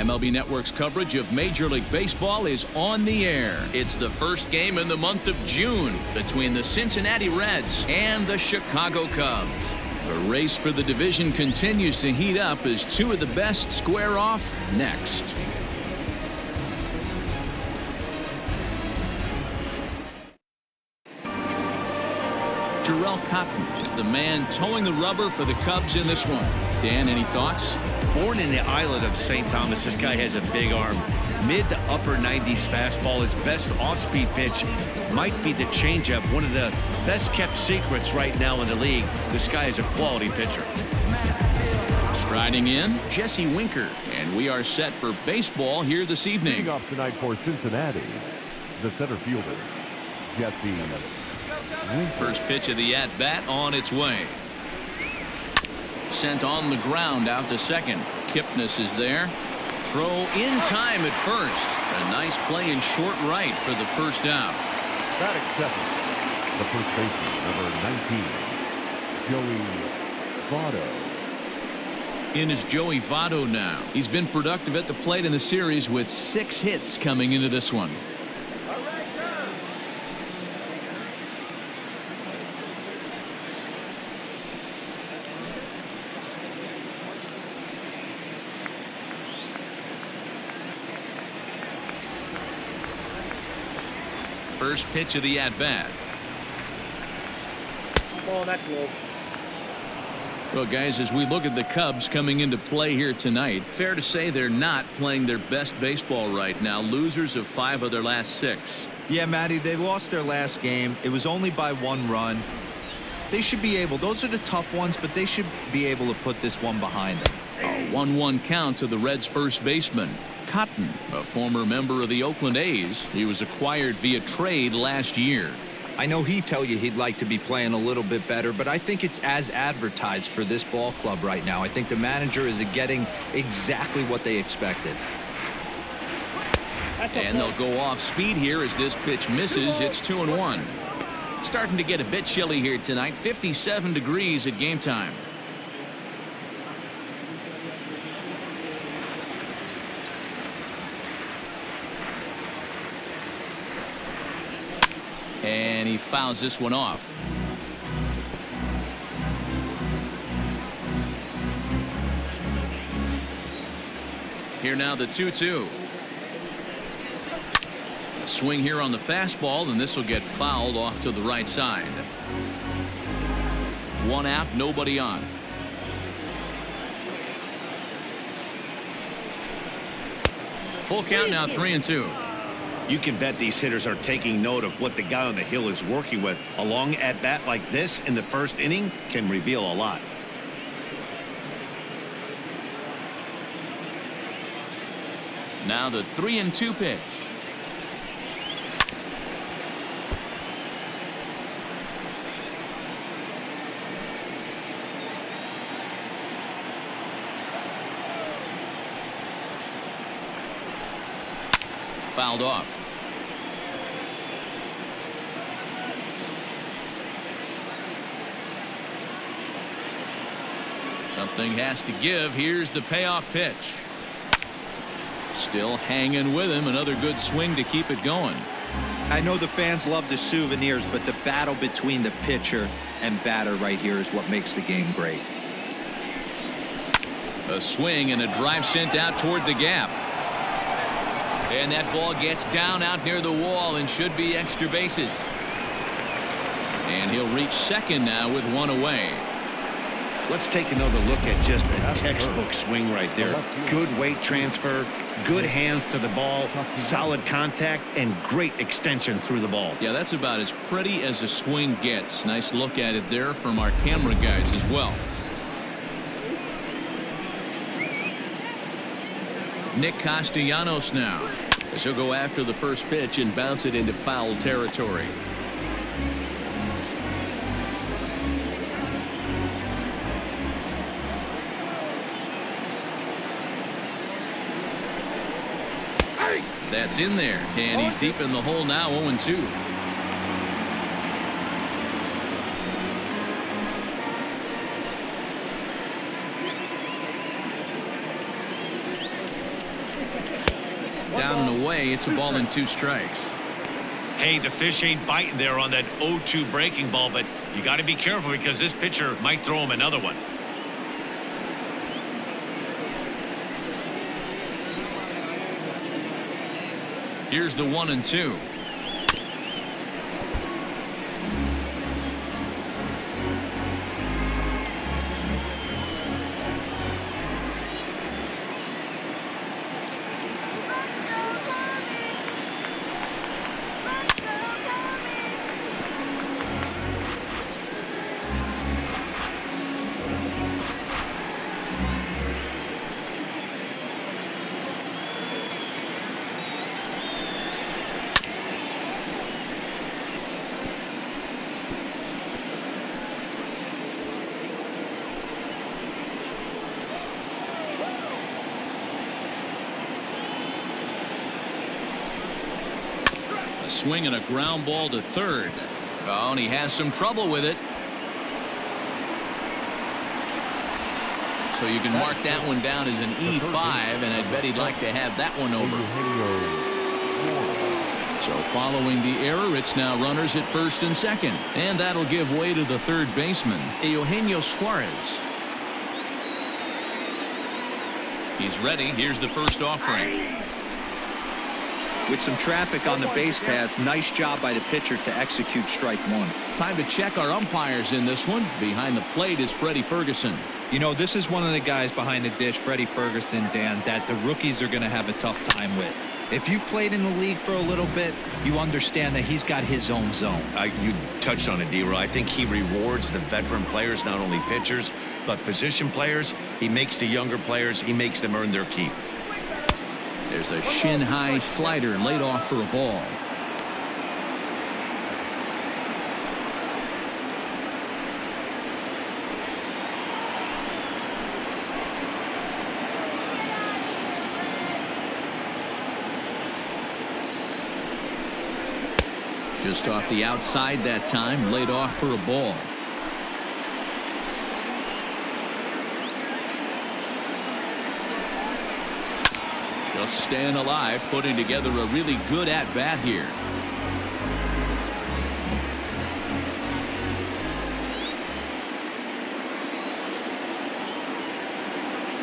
MLB Network's coverage of Major League Baseball is on the air. It's the first game in the month of June between the Cincinnati Reds and the Chicago Cubs. The race for the division continues to heat up as two of the best square off next. Jarrell Cotton is the man towing the rubber for the Cubs in this one. Dan, any thoughts? Born in the islet of St. Thomas, this guy has a big arm. Mid to upper 90s fastball. His best off-speed pitch might be the changeup. One of the best kept secrets right now in the league. This guy is a quality pitcher. Striding in, Jesse Winker. And we are set for baseball here this evening. Leading off tonight for Cincinnati, the center fielder, Jesse Winker. First pitch of the at-bat on its way. Sent on the ground out to second. Kipnis is there. Throw in time at first. A nice play in short right for the first out. Batting second, the first baseman, number 19, Joey Votto. In is Joey Votto now. He's been productive at the plate in the series with 6 hits coming into this one. First pitch of the at-bat. Oh, that's low. Well, guys, as we look at the Cubs coming into play here tonight, fair to say they're not playing their best baseball right now. Losers of 5 of their last 6. Yeah, Matty, they lost their last game. It was only by 1 run. They should be able, those are the tough ones, but they should be able to put this one behind them. A 1-1 count to the Reds' first baseman. Cotton, a former member of the Oakland A's. He was acquired via trade last year. I know he'd tell you he'd like to be playing a little bit better, but I think it's as advertised for this ball club right now. I think the manager is getting exactly what they expected. And they'll go off speed here as this pitch misses. It's 2-1. Starting to get a bit chilly here tonight. 57 degrees at game time. And he fouls this one off. Here now the 2-2. A swing here on the fastball, and this will get fouled off to the right side. 1 out, nobody on. Full count now, 3-2. You can bet these hitters are taking note of what the guy on the hill is working with. A long at-bat like this in the first inning can reveal a lot. Now the 3-2 pitch. Fouled off. Something has to give. Here's the payoff pitch. Still hanging with him. Another good swing to keep it going. I know the fans love the souvenirs, but the battle between the pitcher and batter right here is what makes the game great. A swing and a drive sent out toward the gap. And that ball gets down out near the wall and should be extra bases. And he'll reach second now with 1 away. Let's take another look at just a textbook swing right there. Good weight transfer, good hands to the ball, solid contact, and great extension through the ball. Yeah, that's about as pretty as a swing gets. Nice look at it there from our camera guys as well. Nick Castellanos now, as he'll go after the first pitch and bounce it into foul territory. That's in there, and he's deep in the hole now. 0-2. down and away. It's a ball and 2 strikes. Hey, the fish ain't biting there on that 0-2 breaking ball, but you got to be careful because this pitcher might throw him another one. Here's the 1-2. A swing and a ground ball to third. Oh, and he has some trouble with it. So you can mark that one down as an E5, and I'd bet he'd like to have that one over. So following the error, it's now runners at first and second. And that'll give way to the third baseman, Eugenio Suarez. He's ready. Here's the first offering. With some traffic on the base paths, nice job by the pitcher to execute strike 1. Time to check our umpires in this one. Behind the plate is Freddie Ferguson. You know, this is one of the guys behind the dish, Freddie Ferguson, Dan, that the rookies are going to have a tough time with. If you've played in the league for a little bit, you understand that he's got his own zone. You touched on it, D-Roy. I think he rewards the veteran players, not only pitchers, but position players. He makes the younger players, he makes them earn their keep. There's a shin-high slider laid off for a ball. Just off the outside that time, laid off for a ball. Just staying alive, putting together a really good at-bat here.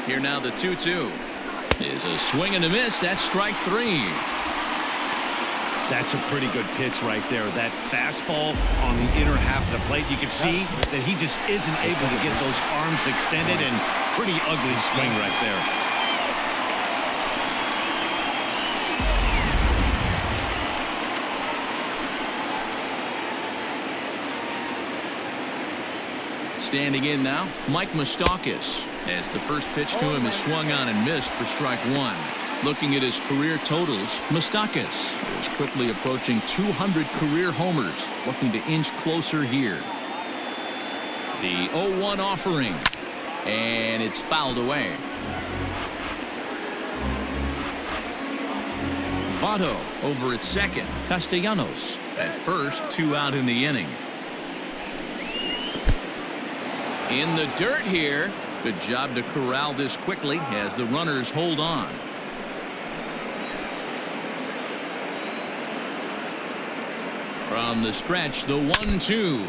Here now the 2-2 is a swing and a miss. That's strike 3. That's a pretty good pitch right there. That fastball on the inner half of the plate. You can see that he just isn't able to get those arms extended, and pretty ugly swing right there. Standing in now, Mike Moustakas, as the first pitch to him is swung on and missed for strike 1. Looking at his career totals, Moustakas is quickly approaching 200 career homers, looking to inch closer here. The 0-1 offering, and it's fouled away. Votto over at second. Castellanos at first, 2 out in the inning. In the dirt here. Good job to corral this quickly as the runners hold on. From the stretch, the 1-2.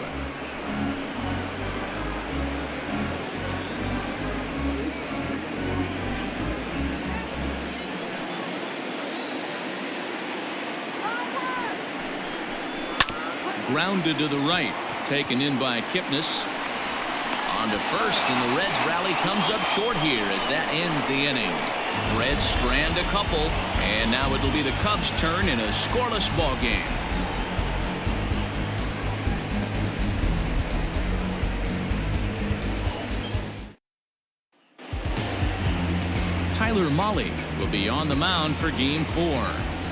Grounded to the right, taken in by Kipnis. On to first, and the Reds rally comes up short here as that ends the inning. Reds strand a couple, and now it'll be the Cubs' turn in a scoreless ball game. Tyler Mahle will be on the mound for Game 4.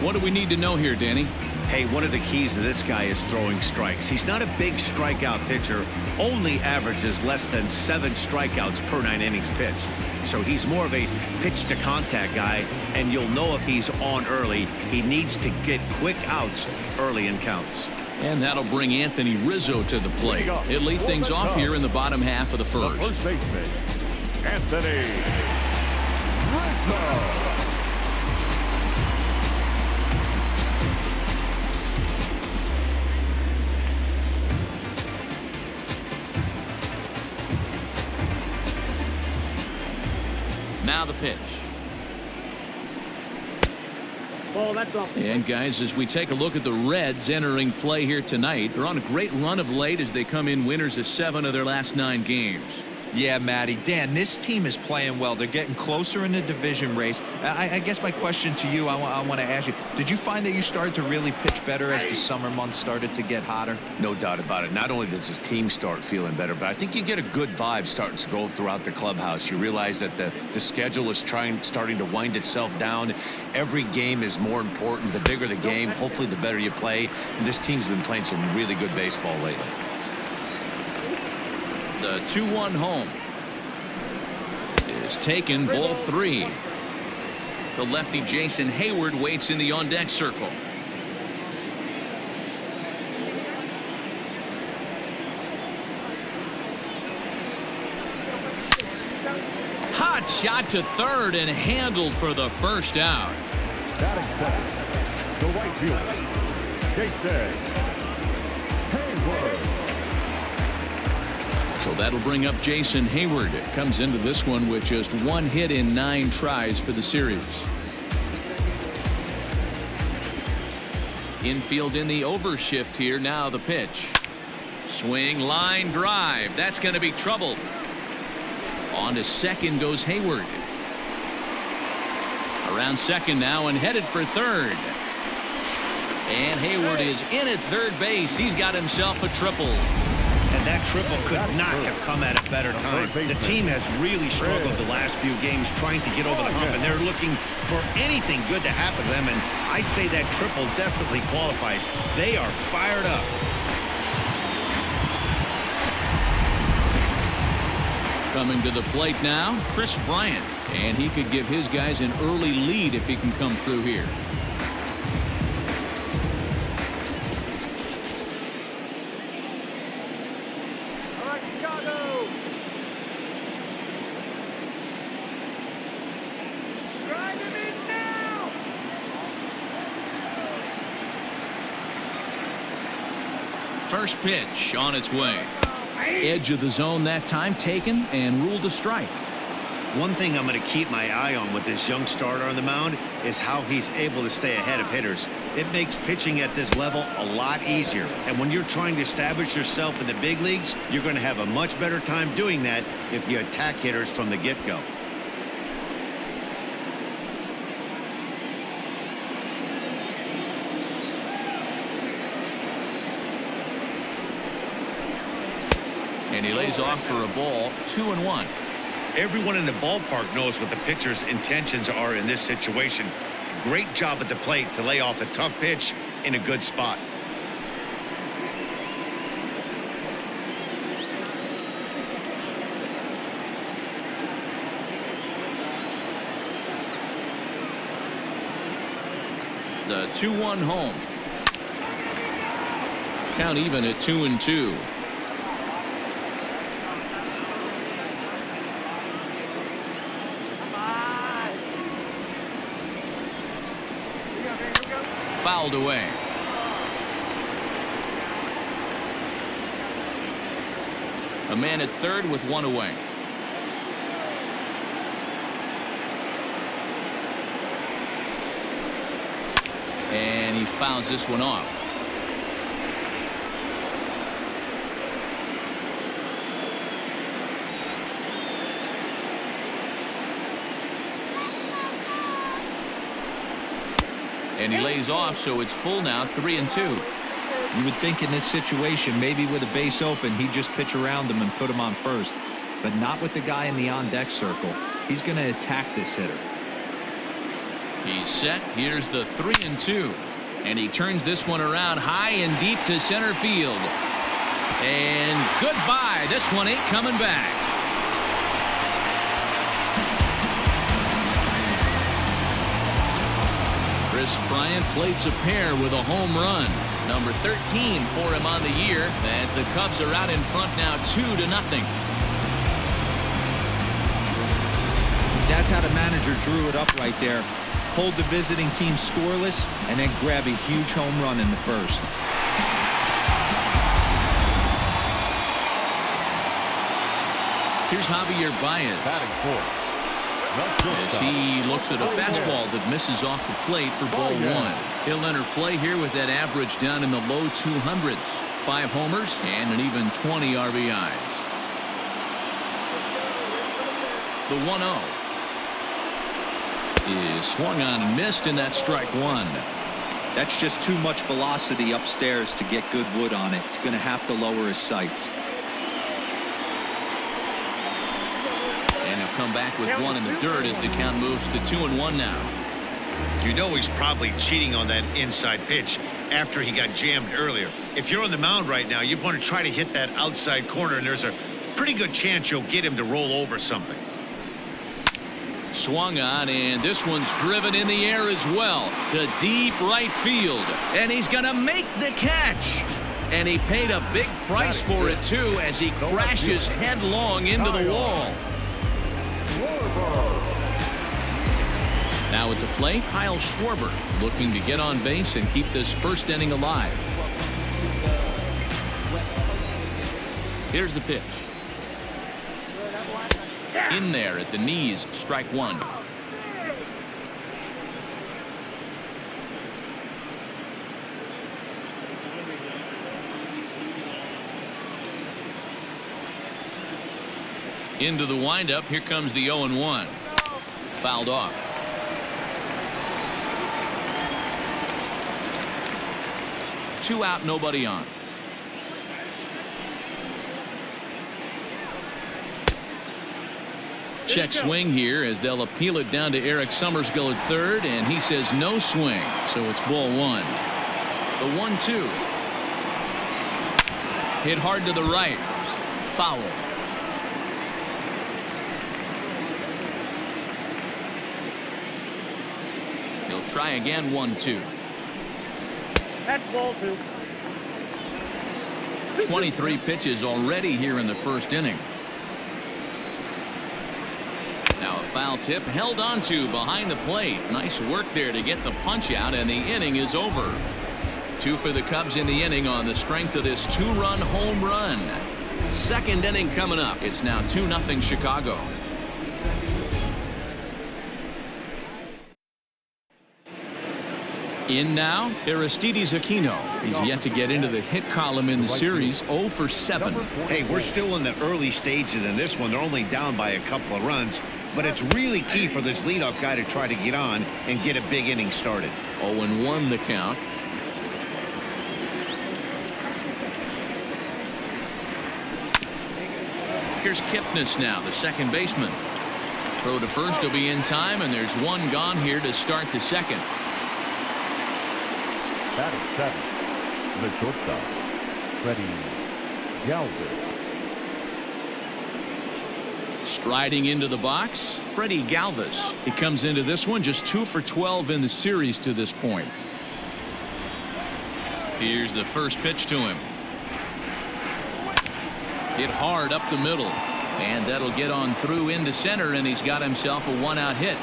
What do we need to know here, Danny? Hey, one of the keys to this guy is throwing strikes. He's not a big strikeout pitcher, only averages less than 7 strikeouts per 9 innings pitched. So he's more of a pitch to contact guy, and you'll know if he's on early. He needs to get quick outs early in counts. And that'll bring Anthony Rizzo to the plate. He'll lead things off here in the bottom half of the first. The first baseman, Anthony Rizzo. Now the pitch. And guys, as we take a look at the Reds entering play here tonight, they're on a great run of late as they come in winners of 7 of their last 9 games. Yeah, Matty. Dan, this team is playing well. They're getting closer in the division race. I guess my question to you, I want to ask you, did you find that you started to really pitch better as the summer months started to get hotter? No doubt about it. Not only does his team start feeling better, but I think you get a good vibe starting to go throughout the clubhouse. You realize that the schedule is starting to wind itself down. Every game is more important. The bigger the game, hopefully the better you play. And this team's been playing some really good baseball lately. The 2-1 home is taken, ball 3. The lefty Jason Hayward waits in the on-deck circle. Hot shot to third and handled for the first out. Batting second, the right fielder, Jason Hayward. So that'll bring up Jason Hayward. It comes into this one with just 1 hit in 9 tries for the series. Infield in the overshift here. Now the pitch. Swing, line drive. That's going to be trouble. On to second goes Hayward. Around second now and headed for third. And Hayward is in at third base. He's got himself a triple. And that triple could not have come at a better time. The team has really struggled the last few games trying to get over the hump, and they're looking for anything good to happen to them, and I'd say that triple definitely qualifies. They are fired up. Coming to the plate now, Chris Bryant, and he could give his guys an early lead if he can come through here. First pitch on its way. Edge of the zone that time, taken and ruled a strike. One thing I'm going to keep my eye on with this young starter on the mound is how he's able to stay ahead of hitters. It makes pitching at this level a lot easier. And when you're trying to establish yourself in the big leagues, you're going to have a much better time doing that if you attack hitters from the get-go. And he lays off for a ball, 2-1. Everyone in the ballpark knows what the pitcher's intentions are in this situation. Great job at the plate to lay off a tough pitch in a good spot. The 2-1 home. Count even at 2-2. Fouled away. A man at third with 1 away. And he fouls this one off. And he lays off, so it's full now, 3-2. You would think in this situation, maybe with a base open, he'd just pitch around him and put him on first. But not with the guy in the on-deck circle. He's going to attack this hitter. He's set. Here's the 3-2. And he turns this one around high and deep to center field. And goodbye. This one ain't coming back. Chris Bryant plates a pair with a home run. Number 13 for him on the year as the Cubs are out in front now 2-0. That's how the manager drew it up right there. Hold the visiting team scoreless and then grab a huge home run in the first. Here's Javier Báez. Batting fourth, as he looks at a fastball that misses off the plate for ball one. He'll enter play here with that average down in the low 200s. 5 homers and an even 20 RBIs. The 1-0 is swung on and missed, and that's strike one. That's just too much velocity upstairs to get good wood on it. It's going to have to lower his sights. And he'll come back with one in the dirt as the count moves to 2-1 now. You know he's probably cheating on that inside pitch after he got jammed earlier. If you're on the mound right now, you want to try to hit that outside corner, and there's a pretty good chance you'll get him to roll over something. Swung on, and this one's driven in the air as well to deep right field. And he's going to make the catch. And he paid a big price for it, too, as he crashes headlong into the wall. Now at the plate, Kyle Schwarber looking to get on base and keep this first inning alive. Here's the pitch. In there at the knees, strike one. Into the windup. Here comes the 0-1. Fouled off. Two out, nobody on. Check swing here as they'll appeal it down to Eric Summerskill at third, and he says no swing, so it's ball one. The 1-2. Hit hard to the right. Foul. He'll try again. 1-2. That's ball two. 23 pitches already here in the first inning. Now a foul tip held onto behind the plate. Nice work there to get the punch out, and the inning is over. 2 for the Cubs in the inning on the strength of this 2-run home run. Second inning coming up. It's now 2-0 Chicago. In now, Aristides Aquino. He's yet to get into the hit column in the series. 0 for 7. Hey, we're still in the early stages in this one. They're only down by a couple of runs, but it's really key for this leadoff guy to try to get on and get a big inning started. 0-1 the count. Here's Kipnis now, the second baseman. Throw to first will be in time, and there's one gone here to start the second. Batting seventh, the shortstop, Freddie Galvis. Striding into the box, Freddie Galvis. He comes into this one just 2 for 12 in the series to this point. Here's the first pitch to him. Hit hard up the middle, and that'll get on through into center, and he's got himself a 1-out hit.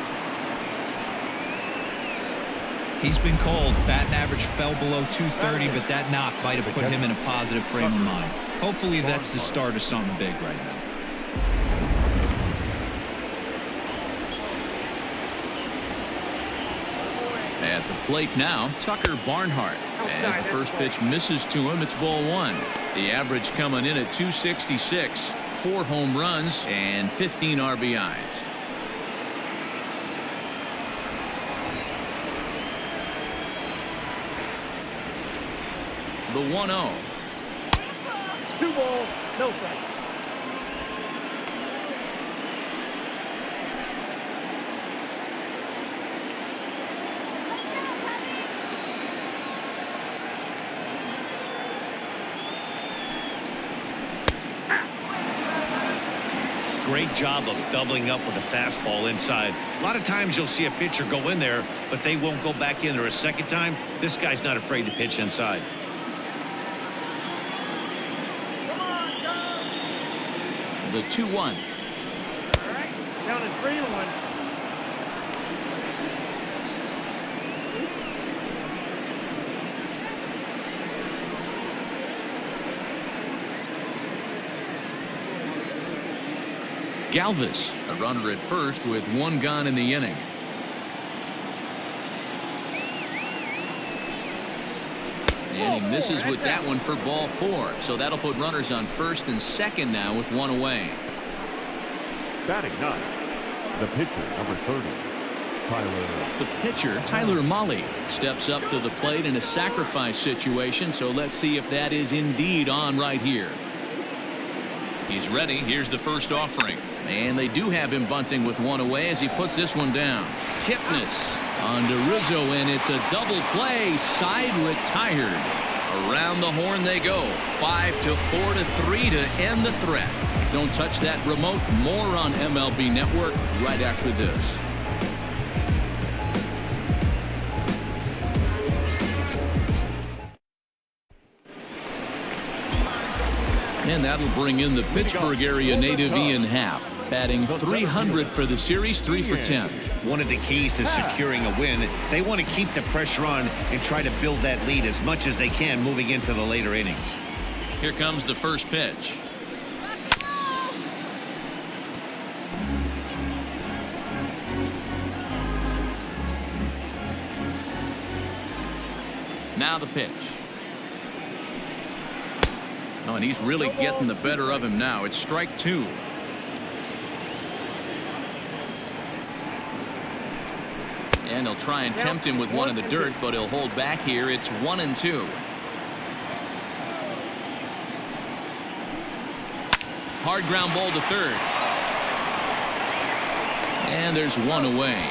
He's been cold. Batting average fell below 230, but that knock might have put him in a positive frame of mind. Hopefully that's the start of something big right now. At the plate now, Tucker Barnhart. As the first pitch misses to him, it's ball one. The average coming in at 266, 4 home runs, and 15 RBIs. The 1-0. 2 balls, no strike. Great job of doubling up with a fastball inside. A lot of times you'll see a pitcher go in there, but they won't go back in there a second time. This guy's not afraid to pitch inside. The 2-1. All right, down to 3-1. Galvis, a runner at first with one gone in the inning. And he misses with that one for ball 4. So that'll put runners on first and second now with one away. Batting ninth, the pitcher, number 30, Tyler. The pitcher, Tyler Molly, steps up to the plate in a sacrifice situation. So let's see if that is indeed on right here. He's ready. Here's the first offering. And they do have him bunting with one away as he puts this one down. Kipnis on to Rizzo, and it's a double play. Side retired. Around the horn they go. 5-4 to 3 to end the threat. Don't touch that remote. More on MLB Network right after this. And that'll bring in the Pittsburgh area native Ian Happ, batting 300 for the series, 3 for 10. One of the keys to securing a win, they want to keep the pressure on and try to build that lead as much as they can moving into the later innings. Here comes the first pitch. Now the pitch. Oh, and he's really getting the better of him now. It's strike 2. And he'll try and tempt him with one in the dirt, but he'll hold back here. It's 1-2. Hard ground ball to third. And there's one away.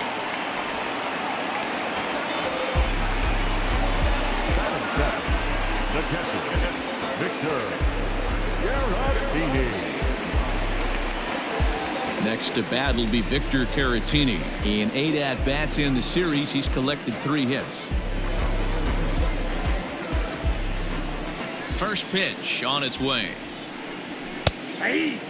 The catcher, Victor. Next to bat will be Victor Caratini. In 8 at-bats in the series, he's collected 3 hits. First pitch on its way. Hey.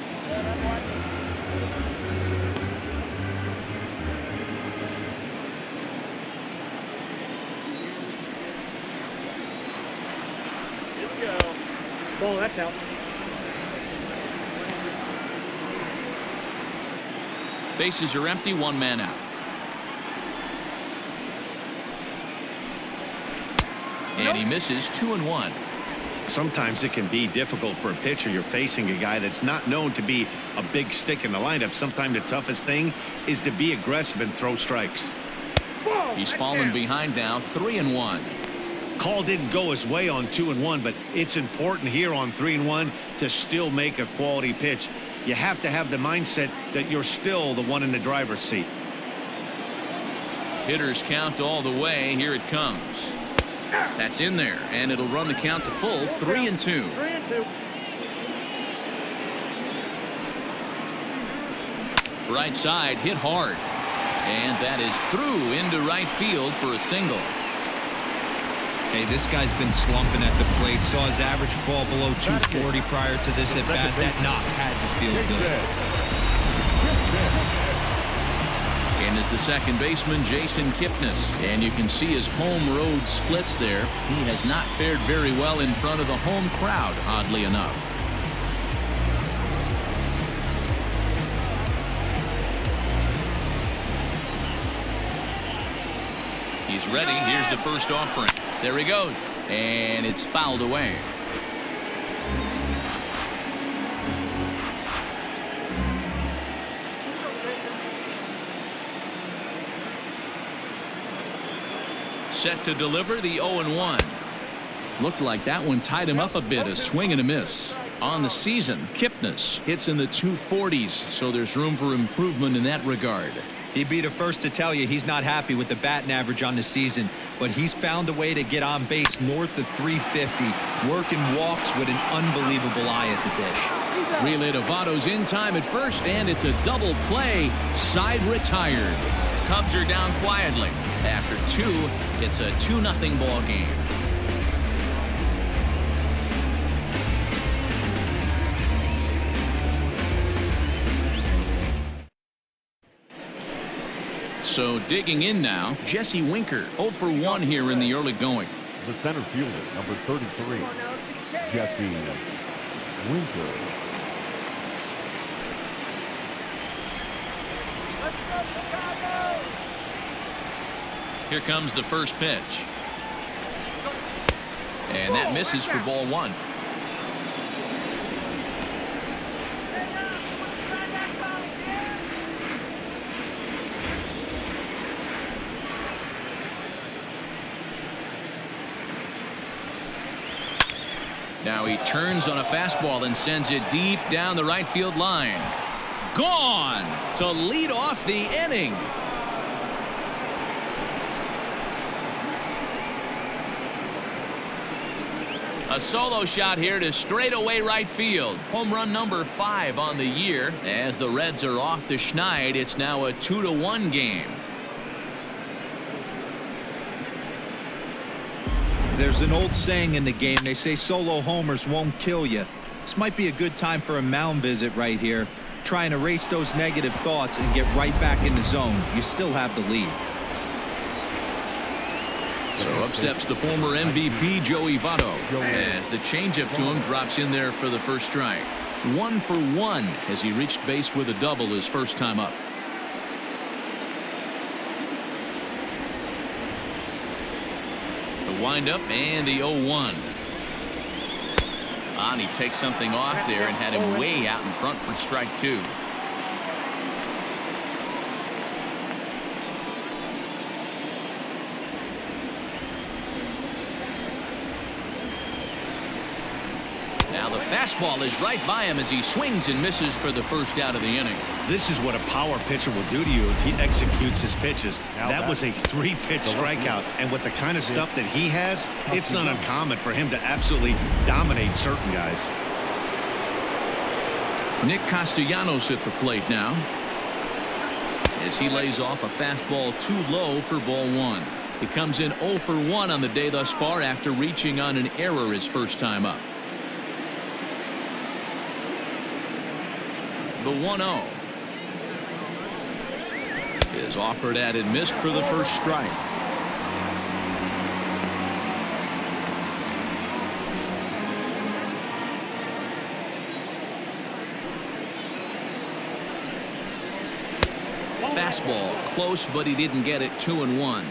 Ball, that's out. Bases are empty, 1 man out. And he misses 2-1. Sometimes it can be difficult for a pitcher. You're facing a guy that's not known to be a big stick in the lineup. Sometimes the toughest thing is to be aggressive and throw strikes. He's fallen behind now, 3-1. Call didn't go his way on 2-1, but it's important here on 3-1 to still make a quality pitch. You have to have the mindset that you're still the one in the driver's seat. Hitters count all the way. Here it comes. That's in there, and it'll run the count to full, 3-2. 3-2. Right side hit hard, and that is through into right field for a single. Hey, this guy's been slumping at the plate. Saw his average fall below 240 prior to this at bat. That knock had to feel good. And is the second baseman, Jason Kipnis. And you can see his home road splits there. He has not fared very well in front of the home crowd, oddly enough. He's ready. Here's the first offering. There he goes. And it's fouled away. Set to deliver the 0-1. Looked like that one tied him up a bit. A swing and a miss. On the season, Kipnis hits in the 240s, so there's room for improvement in that regard. He'd be the first to tell you he's not happy with the batting average on the season, but he's found a way to get on base north of 350, working walks with an unbelievable eye at the dish. Relay to Votto's in time at first, and it's a double play. Side retired. Cubs are down quietly. After 2, it's a 2-0 ball game. So digging in now, Jesse Winker, 0 for 1 here in the early going. The center fielder, number 33, Jesse Winker. Here comes the first pitch. And that misses for ball one. Now he turns on a fastball and sends it deep down the right field line. Gone to lead off the inning. A solo shot here to straightaway right field. Home run number 5 on the year. As the Reds are off the schneid, it's now a 2-1 game. There's an old saying in the game. They say solo homers won't kill you. This might be a good time for a mound visit right here. Try and erase those negative thoughts and get right back in the zone. You still have the lead. So up steps the former MVP Joey Votto as the changeup to him drops in there for the first strike. 1 for 1 as he reached base with a double his first time up. The windup and the 0-1. And he takes something off there and had him way out in front for strike 2. Now the fastball is right by him as he swings and misses for the first out of the inning. This is what a power pitcher will do to you if he executes his pitches. That was a 3-pitch strikeout, and with the kind of stuff that he has, it's not uncommon for him to absolutely dominate certain guys. Nick Castellanos at the plate now as he lays off a fastball too low for ball 1. He comes in 0 for 1 on the day thus far after reaching on an error his first time up. The 1-0 is offered at and missed for the first strike. Fastball close, but he didn't get it. 2-1.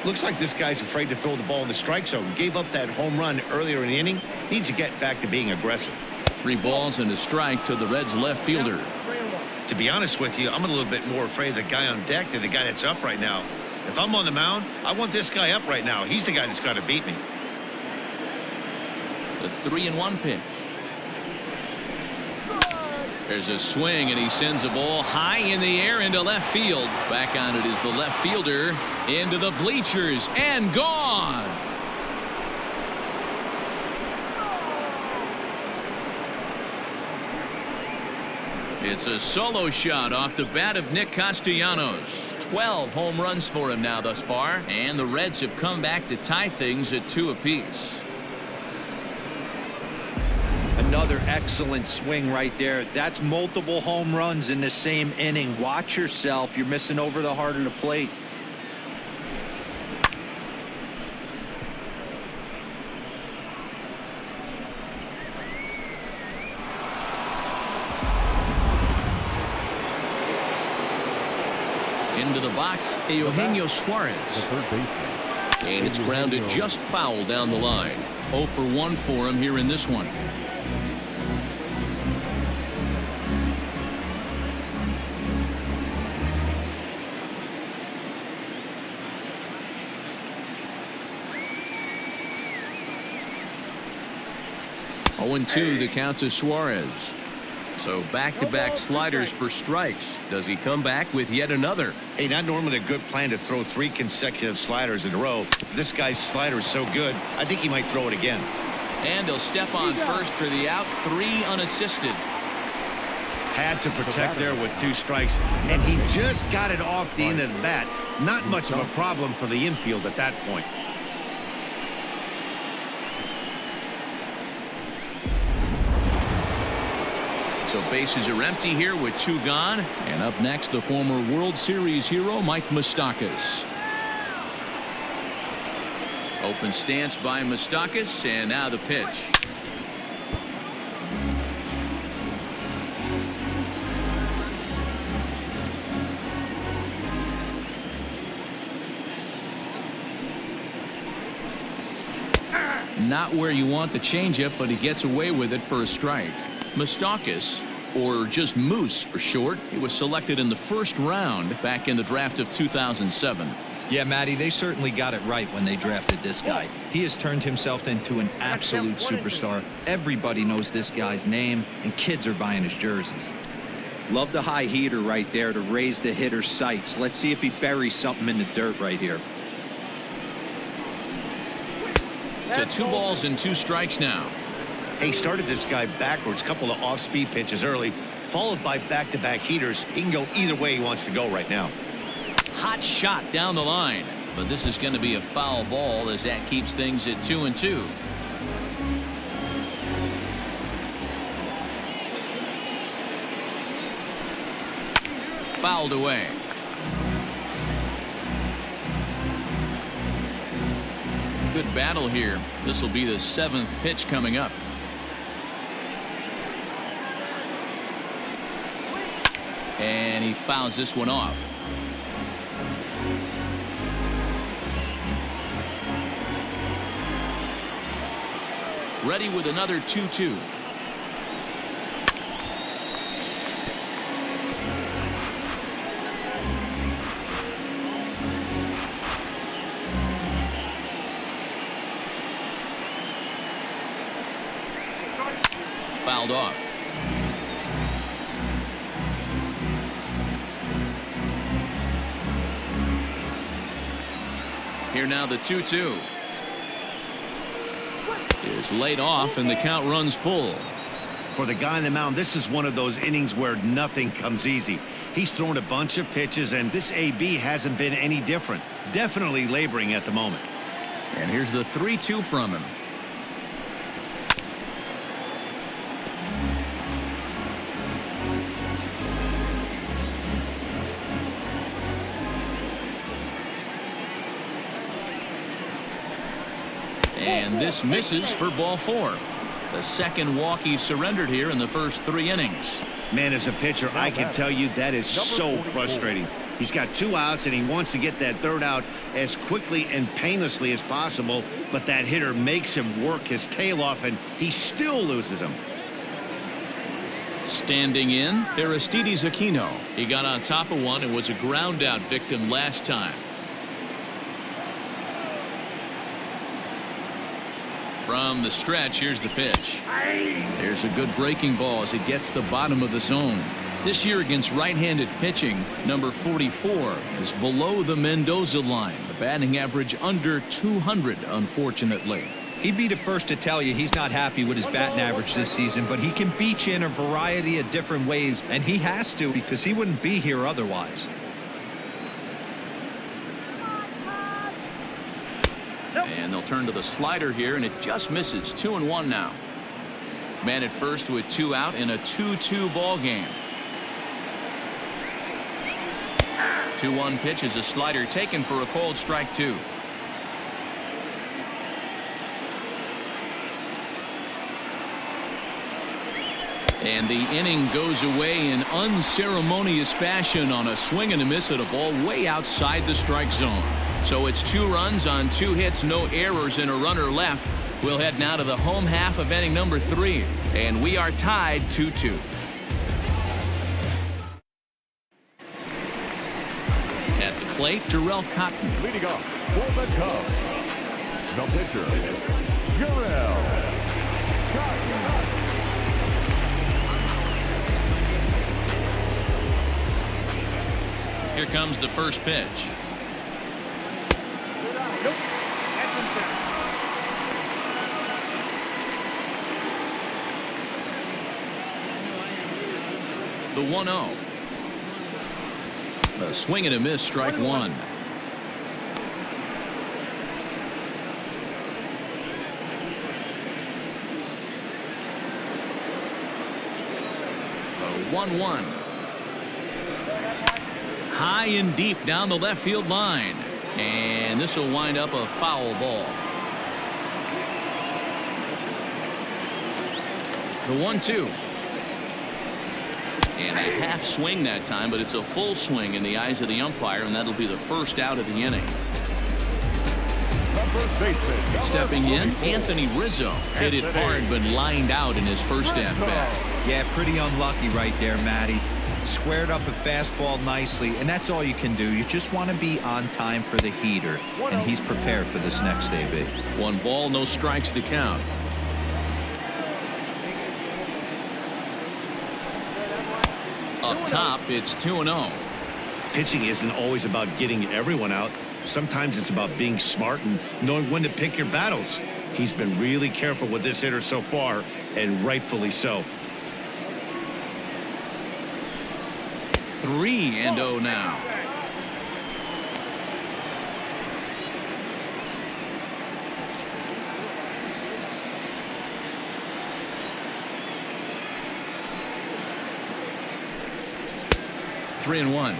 Looks like this guy's afraid to throw the ball in the strike zone. Gave up that home run earlier in the inning. Needs to get back to being aggressive. 3 balls and a strike to the Reds left fielder. To be honest with you, I'm a little bit more afraid of the guy on deck than the guy that's up right now. If I'm on the mound, I want this guy up right now. He's the guy that's got to beat me. The 3-1 pitch. There's a swing and he sends a ball high in the air into left field. Back on it is the left fielder into the bleachers and gone. It's a solo shot off the bat of Nick Castellanos. 12 home runs for him now thus far, and the Reds have come back to tie things at 2 apiece. Another excellent swing right there. That's multiple home runs in the same inning. Watch yourself. You're missing over the heart of the plate. Into the box, Eugenio Suarez. And it's grounded just foul down the line. 0 for 1 for him here in this one. Oh, 0-2 the count to Suarez. So back-to-back sliders for strikes. Does he come back with yet another? Hey, not normally a good plan to throw 3 consecutive sliders in a row. This guy's slider is so good, I think he might throw it again. And he'll step on first for the out. 3 unassisted. Had to protect there with 2 strikes, and he just got it off the end of the bat. Not much of a problem for the infield at that point. So bases are empty here with 2 gone. And up next, the former World Series hero, Mike Moustakas. Open stance by Moustakas, and now the pitch. Not where you want the changeup, but he gets away with it for a strike. Moustakas, or just Moose for short, he was selected in the first round back in the draft of 2007. Yeah, Matty, they certainly got it right when they drafted this guy. He has turned himself into an absolute superstar. Everybody knows this guy's name, and kids are buying his jerseys. Love the high heater right there to raise the hitter's sights. Let's see if he buries something in the dirt right here. To 2 balls and 2 strikes now. He started this guy backwards, couple of off-speed pitches early, followed by back-to-back heaters. He can go either way he wants to go right now. Hot shot down the line, but this is going to be a foul ball as that keeps things at 2-2. Fouled away. Good battle here. This will be the 7th pitch coming up. And he fouls this one off. Ready with another 2-2. Fouled off. Here now the 2-2. Is laid off and the count runs full. For the guy on the mound, this is one of those innings where nothing comes easy. He's thrown a bunch of pitches, and this AB hasn't been any different. Definitely laboring at the moment. And here's the 3-2 from him. And this misses for ball 4. The second walk he surrendered here in the first 3 innings. Man, as a pitcher, I can tell you that is so frustrating. He's got 2 outs, and he wants to get that 3rd out as quickly and painlessly as possible, but that hitter makes him work his tail off, and he still loses him. Standing in, Aristides Aquino. He got on top of one and was a ground out victim last time. From the stretch, here's the pitch. There's a good breaking ball as it gets the bottom of the zone. This year against right-handed pitching, number 44 is below the Mendoza line. The batting average under 200, unfortunately. He'd be the first to tell you he's not happy with his batting average this season, but he can beat you in a variety of different ways, and he has to because he wouldn't be here otherwise. And they'll turn to the slider here, and it just misses. 2-1 now. Man at first with 2 out in a 2-2 ball game. 2-1 pitch is a slider taken for a called strike 2. And the inning goes away in unceremonious fashion on a swing and a miss at a ball way outside the strike zone. So it's 2 runs on 2 hits, no errors, and a runner left. We'll head now to the home half of inning number 3, and we are tied 2-2. At the plate, Jarrell Cotton. Leading off for the Cubs, the pitcher, Jarrell Cotton. Here comes the first pitch. Nope. That's inside. The 1-0. A swing and a miss, strike 1. A 1-1. High and deep down the left field line. And this will wind up a foul ball. The 1-2. And a half swing that time, but it's a full swing in the eyes of the umpire, and that'll be the first out of the inning. The first baseman. Stepping in, Anthony Rizzo hit it hard but lined out in his first at-bat. Yeah, pretty unlucky right there, Matty. Squared up a fastball nicely, and that's all you can do. You just want to be on time for the heater, and he's prepared for this next AB. 1 ball, no strikes to count. Up top, it's 2-0. Pitching isn't always about getting everyone out. Sometimes it's about being smart and knowing when to pick your battles. He's been really careful with this hitter so far, and rightfully so. 3-0 now. Three and one.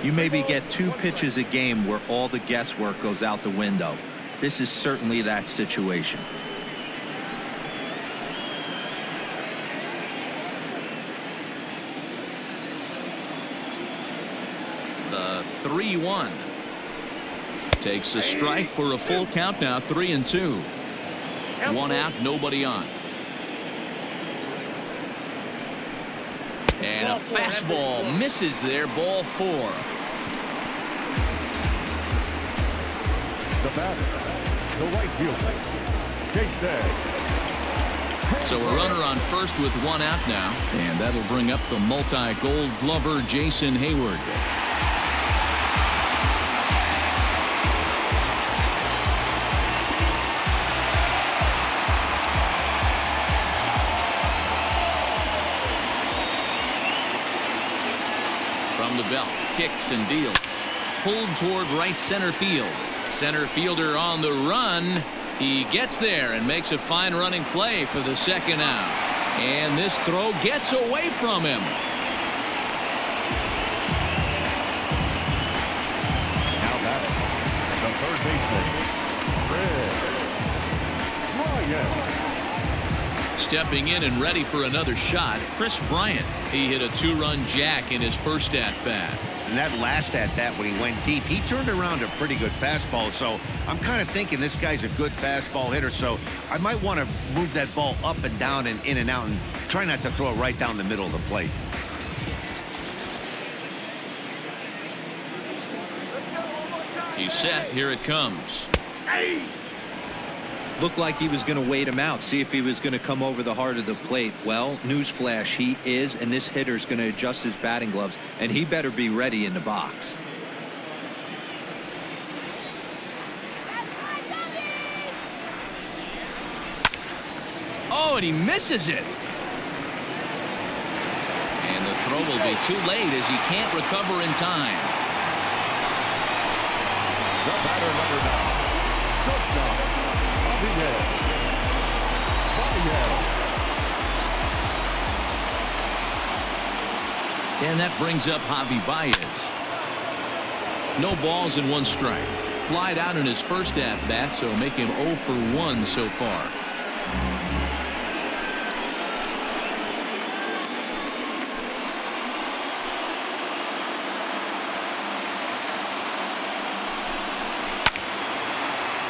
You maybe get 2 pitches a game where all the guesswork goes out the window. This is certainly that situation. The 3-1. Takes a strike for a full count now. 3-2. 1 out, nobody on. And a fastball misses there. Ball 4. The batter, the right fielder, Jason. So a runner on first with 1 out now, and that'll bring up the multi-gold glover Jason Hayward. From the belt, kicks and deals. Pulled toward right center field. Center fielder on the run. He gets there and makes a fine running play for the 2nd out. And this throw gets away from him. Now batting, the third baseman, Bryant. Stepping in and ready for another shot, Chris Bryant. He hit a 2-run jack in his first at-bat. And that last at-bat when he went deep, he turned around a pretty good fastball. So I'm kind of thinking this guy's a good fastball hitter. So I might want to move that ball up and down and in and out and try not to throw it right down the middle of the plate. He's set. Here it comes. Looked like he was going to wait him out, see if he was going to come over the heart of the plate. Well, newsflash, he is, and this hitter's going to adjust his batting gloves, and he better be ready in the box. Oh, and he misses it. And the throw will be too late as he can't recover in time. The batter number 9, shortstop, Javier. And that brings up Javier Báez. No balls and 1 strike. Flied out in his first at-bat, so make him 0 for 1 so far.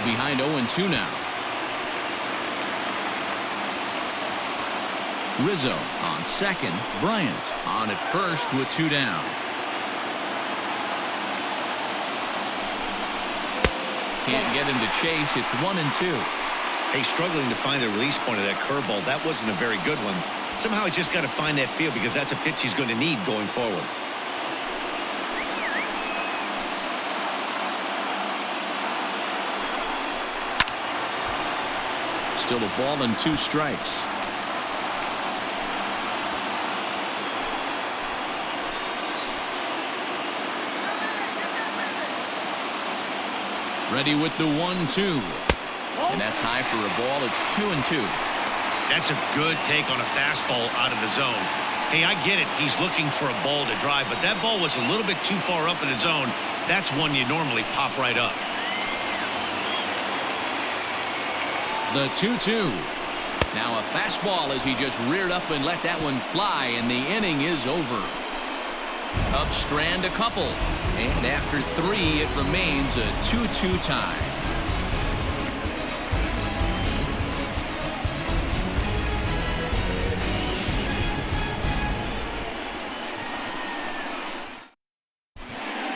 Behind 0-2 now. Rizzo on second. Bryant on at first with 2 down. Can't get him to chase. It's 1-2. Hey, struggling to find the release point of that curveball. That wasn't a very good one. Somehow he's just got to find that feel because that's a pitch he's going to need going forward. Still a ball and 2 strikes. Ready with the 1-2. And that's high for a ball. It's 2-2. That's a good take on a fastball out of the zone. Hey, I get it. He's looking for a ball to drive, but that ball was a little bit too far up in the zone. That's one you normally pop right up. The 2-2. Now a fastball as he just reared up and let that one fly, and the inning is over. Cubs strand a couple, and after 3 it remains a 2-2 tie.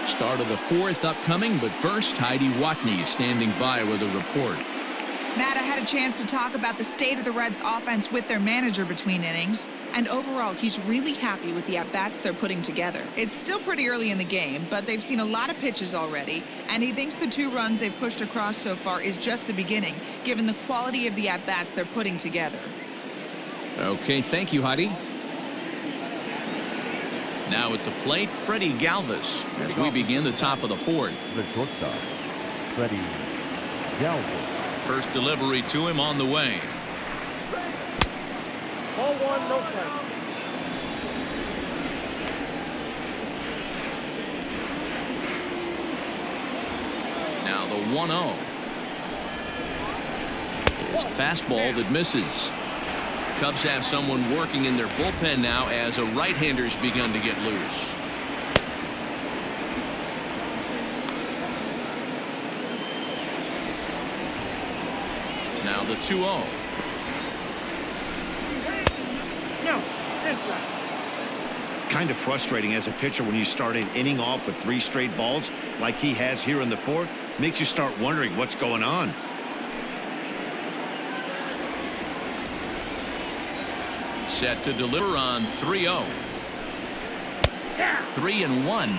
Start of the fourth upcoming, but first, Heidi Watney is standing by with a report. Matt, I had a chance to talk about the state of the Reds offense with their manager between innings, and overall, he's really happy with the at-bats they're putting together. It's still pretty early in the game, but they've seen a lot of pitches already, and he thinks the 2 runs they've pushed across so far is just the beginning, given the quality of the at-bats they're putting together. Okay, thank you, Heidi. Now at the plate, Freddie Galvis as we begin the top of the fourth. The shortstop, Freddie Galvis. First delivery to him on the way. Ball 1, no strike. Now the 1-0. It's a fastball that misses. Cubs have someone working in their bullpen now as a right-hander's begun to get loose. Now the 2-0. No, inside. Kind of frustrating as a pitcher when you start an inning off with 3 straight balls like he has here in the fourth. Makes you start wondering what's going on. Set to deliver on 3-0. 3-1.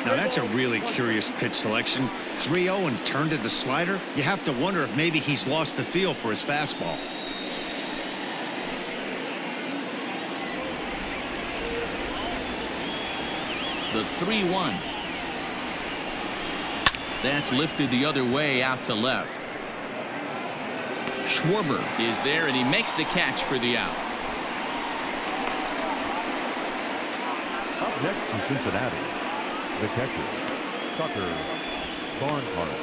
Now that's a really curious pitch selection. 3-0 and turned to the slider. You have to wonder if maybe he's lost the feel for his fastball. The 3-1. That's lifted the other way out to left. Schwarber is there, and he makes the catch for the out. Up next from Cincinnati, the catcher, Tucker Barnhart.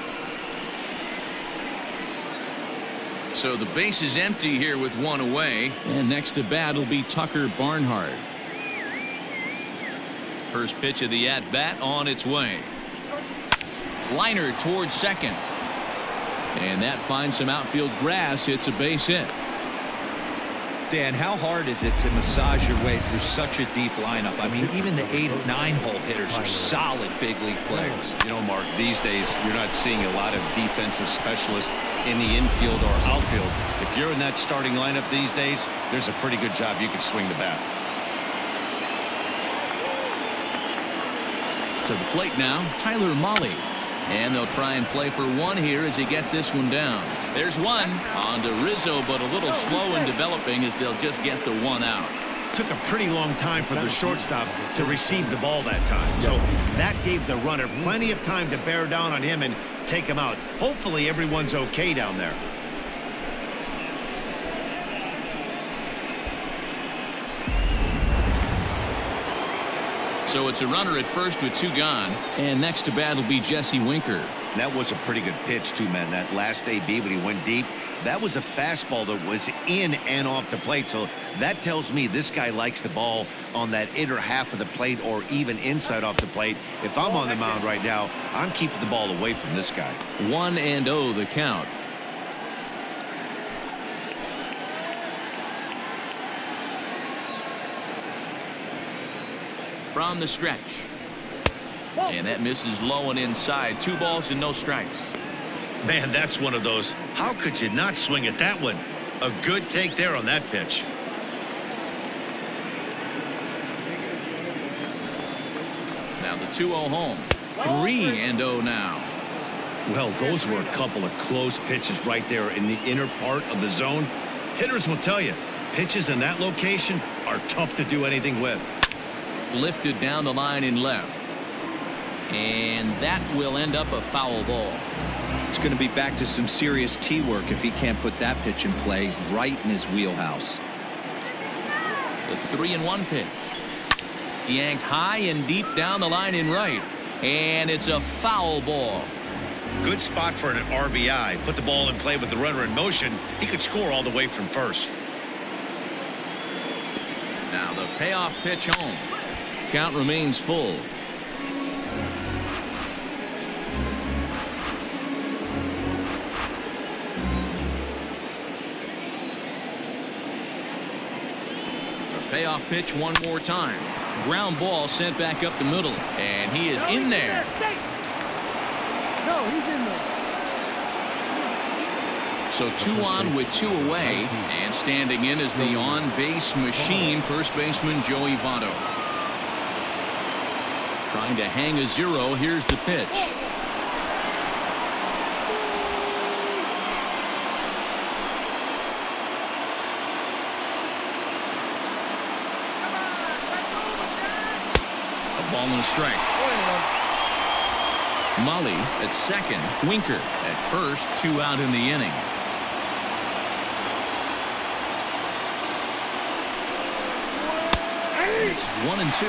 So the base is empty here with 1 away, and next to bat will be Tucker Barnhart. First pitch of the at-bat on its way. Liner towards second, and that finds some outfield grass. It's a base hit. Dan, how hard is it to massage your way through such a deep lineup? I mean, even the 8 and 9 hole hitters are solid big league players. You know, Mark, these days you're not seeing a lot of defensive specialists in the infield or outfield. If you're in that starting lineup these days, there's a pretty good job you can swing the bat. To the plate now, Tyler Mahle. And they'll try and play for 1 here as he gets this one down. There's 1 on to Rizzo, but a little slow in developing as they'll just get the 1 out. Took a pretty long time for the shortstop to receive the ball that time. So that gave the runner plenty of time to bear down on him and take him out. Hopefully everyone's okay down there. So it's a runner at first with 2 gone, and next to bat will be Jesse Winker. That was a pretty good pitch too, man. That last AB when he went deep, that was a fastball that was in and off the plate. So that tells me this guy likes the ball on that inner half of the plate or even inside off the plate. If I'm on the mound right now, I'm keeping the ball away from this guy. 1-0 the count. From the stretch, and that misses low and inside. 2 balls and no strikes. Man, that's one of those. How could you not swing at that one? A good take there on that pitch. Now the 2-0 home. 3-0 now. Well, those were a couple of close pitches right there in the inner part of the zone. Hitters will tell you, pitches in that location are tough to do anything with. Lifted down the line in left, and that will end up a foul ball. It's going to be back to some serious tee work if he can't put that pitch in play right in his wheelhouse. The 3-1 pitch, yanked high and deep down the line in right, and it's a foul ball. Good spot for an RBI. Put the ball in play with the runner in motion. He could score all the way from first. Now the payoff pitch home. Count remains full. The payoff pitch one more time. ground ball sent back up the middle. And he is in there. No, he's in there. So 2 on with 2 away. And standing in is the on-base machine, first baseman Joey Votto. Trying to hang a 0. Here's the pitch. Ball and a strike. Mully at second. Winker at first. 2 out in the inning. It's 1-2.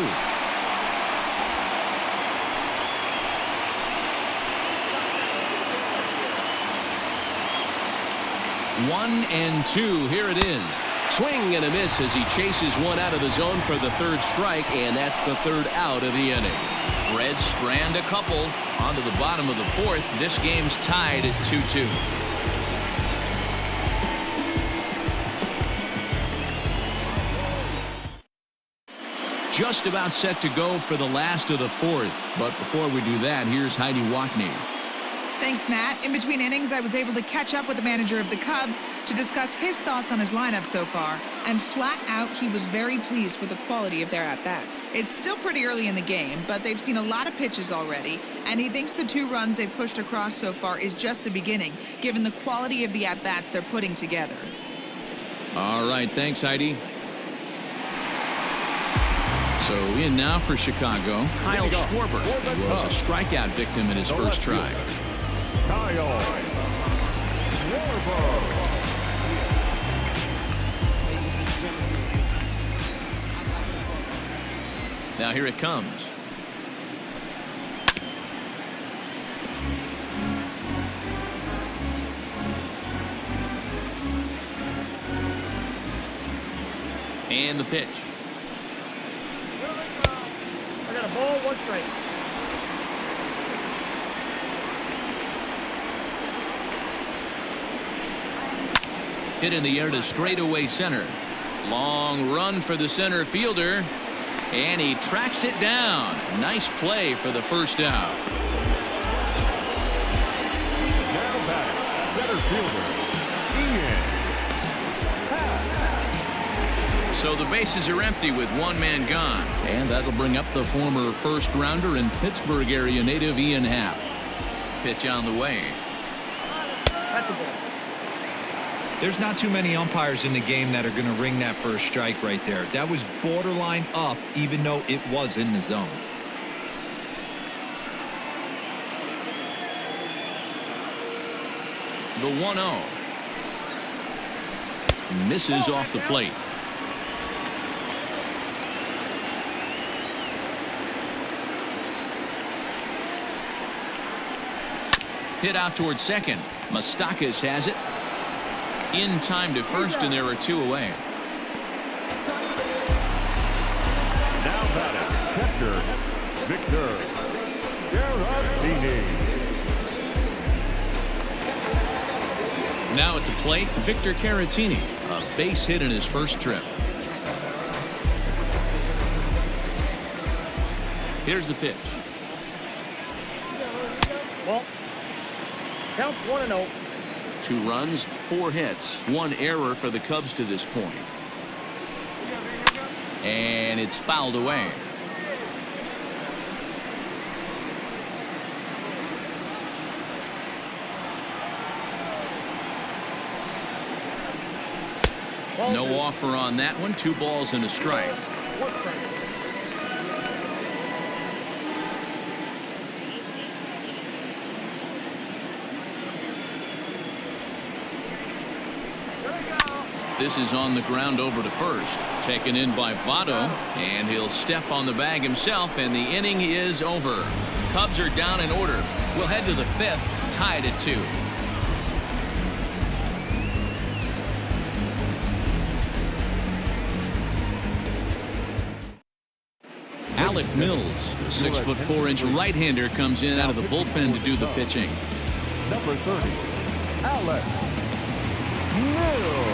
One and 2. Here it is. Swing and a miss as he chases one out of the zone for the 3rd strike, and that's the 3rd out of the inning. Reds strand a couple onto the bottom of the 4th. This game's tied at 2-2. Just about set to go for the last of the 4th. But before we do that, here's Heidi Wackney. Thanks, Matt. In between innings, I was able to catch up with the manager of the Cubs to discuss his thoughts on his lineup so far. And flat out, he was very pleased with the quality of their at-bats. It's still pretty early in the game, but they've seen a lot of pitches already. And he thinks the 2 runs they've pushed across so far is just the beginning, given the quality of the at-bats they're putting together. All right, thanks, Heidi. So in now for Chicago, Kyle Schwarber, who was a strikeout victim in his first try. Kyle Schwarber. Now here it comes. And the pitch. I got a ball, 1 strike. Hit in the air to straightaway center. Long run for the center fielder. And he tracks it down. Nice play for the 1st out. Now back, center fielder, Ian. So the bases are empty with 1 man gone. And that'll bring up the former 1st rounder and Pittsburgh area native Ian Happ. Pitch on the way. That's the ball. There's not too many umpires in the game that are going to ring that first strike right there. That was borderline up, even though it was in the zone. The 1-0. Misses off the plate. Hit out towards second. Moustakas has it. In time to first, and there are 2 away. Now batting, catcher, Victor Caratini. Now at the plate, Victor Caratini. A base hit in his first trip. Here's the pitch. Ball. Count 1-0. 2 runs, 4 hits, 1 error for the Cubs to this point. And it's fouled away. No offer on that one. 2 balls and a strike. 1 strike. This is on the ground over to first. Taken in by Votto, and he'll step on the bag himself, and the inning is over. Cubs are down in order. We'll head to the 5th, tied at 2. Alec Mills, 6'4" right-hander, comes in out of the bullpen to do the pitching. Number 30, Alec Mills.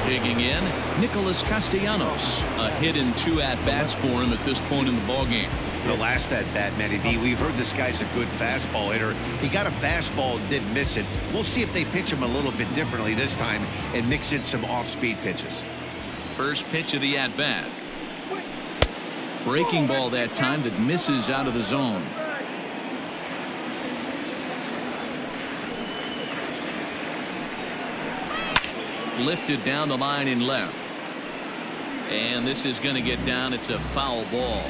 Digging in, Nicholas Castellanos. A hit in 2 at-bats for him at this point in the ballgame. The last at-bat, Matty D, we've heard this guy's a good fastball hitter. He got a fastball and didn't miss it. We'll see if they pitch him a little bit differently this time and mix in some off-speed pitches. First pitch of the at-bat. Breaking ball that time that misses out of the zone. Lifted down the line in left. And this is going to get down. It's a foul ball.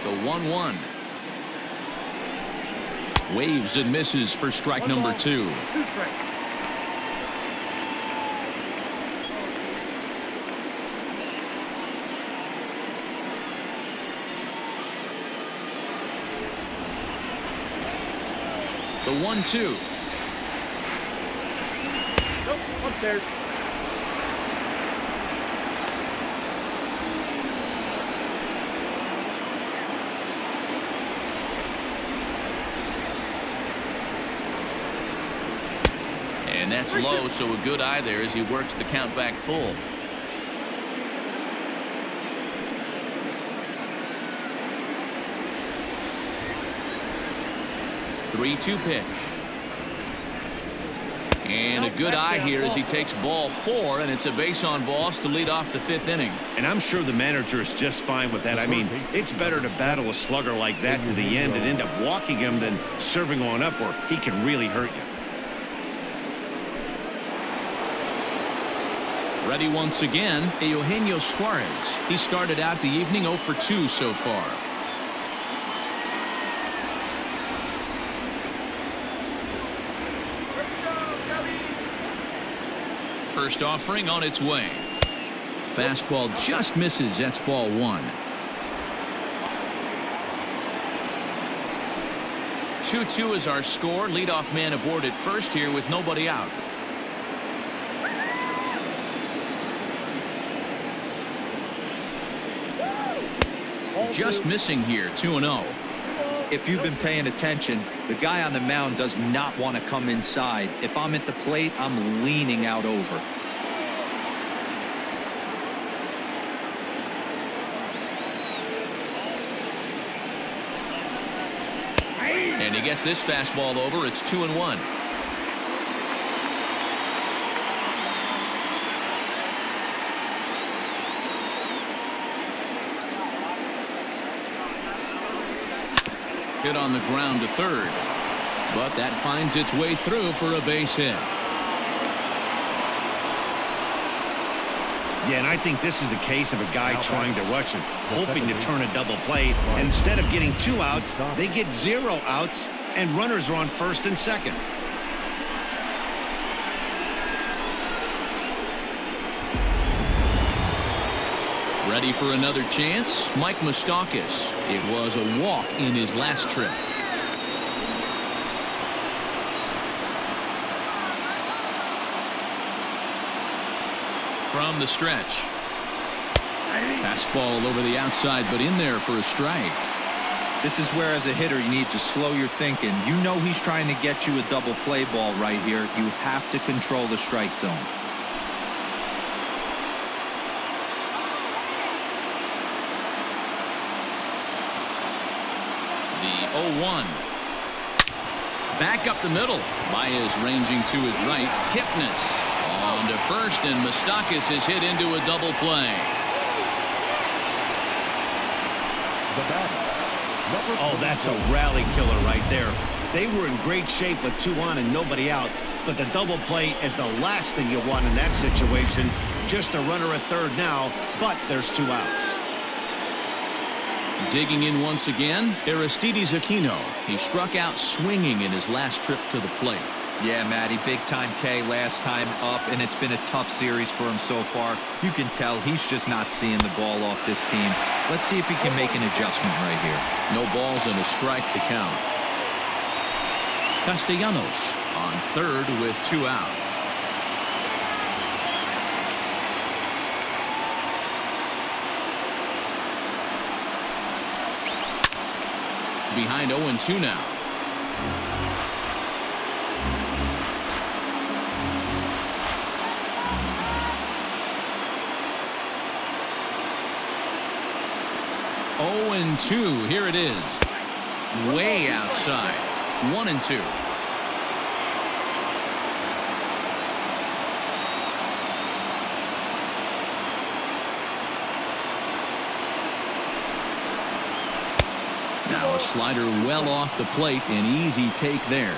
The 1-1. Waves and misses for strike number 2. 2 strikes. The 1-2. Nope, upstairs. And that's low, so a good eye there as he works the count back full. Three-two pitch. And a good eye here as he takes ball 4, and it's a base on balls to lead off the 5th inning. And I'm sure the manager is just fine with that. I mean, it's better to battle a slugger like that to the end and end up walking him than serving on up where he can really hurt you. Ready once again, Eugenio Suarez. He started out the evening 0 for 2 so far. First offering on its way. Fastball just misses. That's ball 1. 2-2 is our score. Leadoff man aboard at first here with nobody out. Just missing here, 2-0. If you've been paying attention, the guy on the mound does not want to come inside. If I'm at the plate, I'm leaning out over. And he gets this fastball over. It's 2-1. Hit on the ground to third, but that finds its way through for a base hit. Yeah, and I think this is the case of a guy trying to rush him, hoping to turn a double play. And instead of getting 2 outs, they get 0 outs, and runners are on first and second. Ready for another chance? Mike Moustakas. It was a walk in his last trip. From the stretch. Fastball over the outside, but in there for a strike. This is where, as a hitter, you need to slow your thinking. You know he's trying to get you a double play ball right here. You have to control the strike zone. The 0-1. Back up the middle. Báez ranging to his right. Kipnis on to first, and Moustakas is hit into a double play. Oh, that's a rally killer right there. They were in great shape with 2 on and nobody out, but the double play is the last thing you want in that situation. Just a runner at third now, but there's 2 outs. Digging in once again, Aristides Aquino. He struck out swinging in his last trip to the plate. Yeah, Matty, big-time K last time up, and it's been a tough series for him so far. You can tell he's just not seeing the ball off this team. Let's see if he can make an adjustment right here. No balls and a strike to count. Castellanos on third with 2 out. Behind 0-2 now. 0-2. Here it is. Way outside. 1-2. Now a slider well off the plate. An easy take there.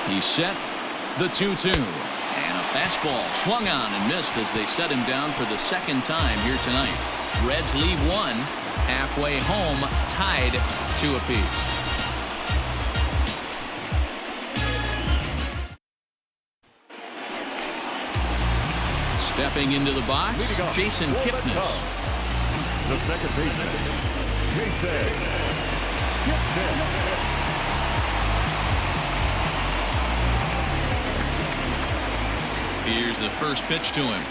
He's set. The 2-2. And a fastball swung on and missed as they set him down for the second time here tonight. Reds leave one. Halfway home, tied 2 apiece. Stepping into the box, Jason Kipnis. The second baseman, Jason Kipnis. Here's the first pitch to him.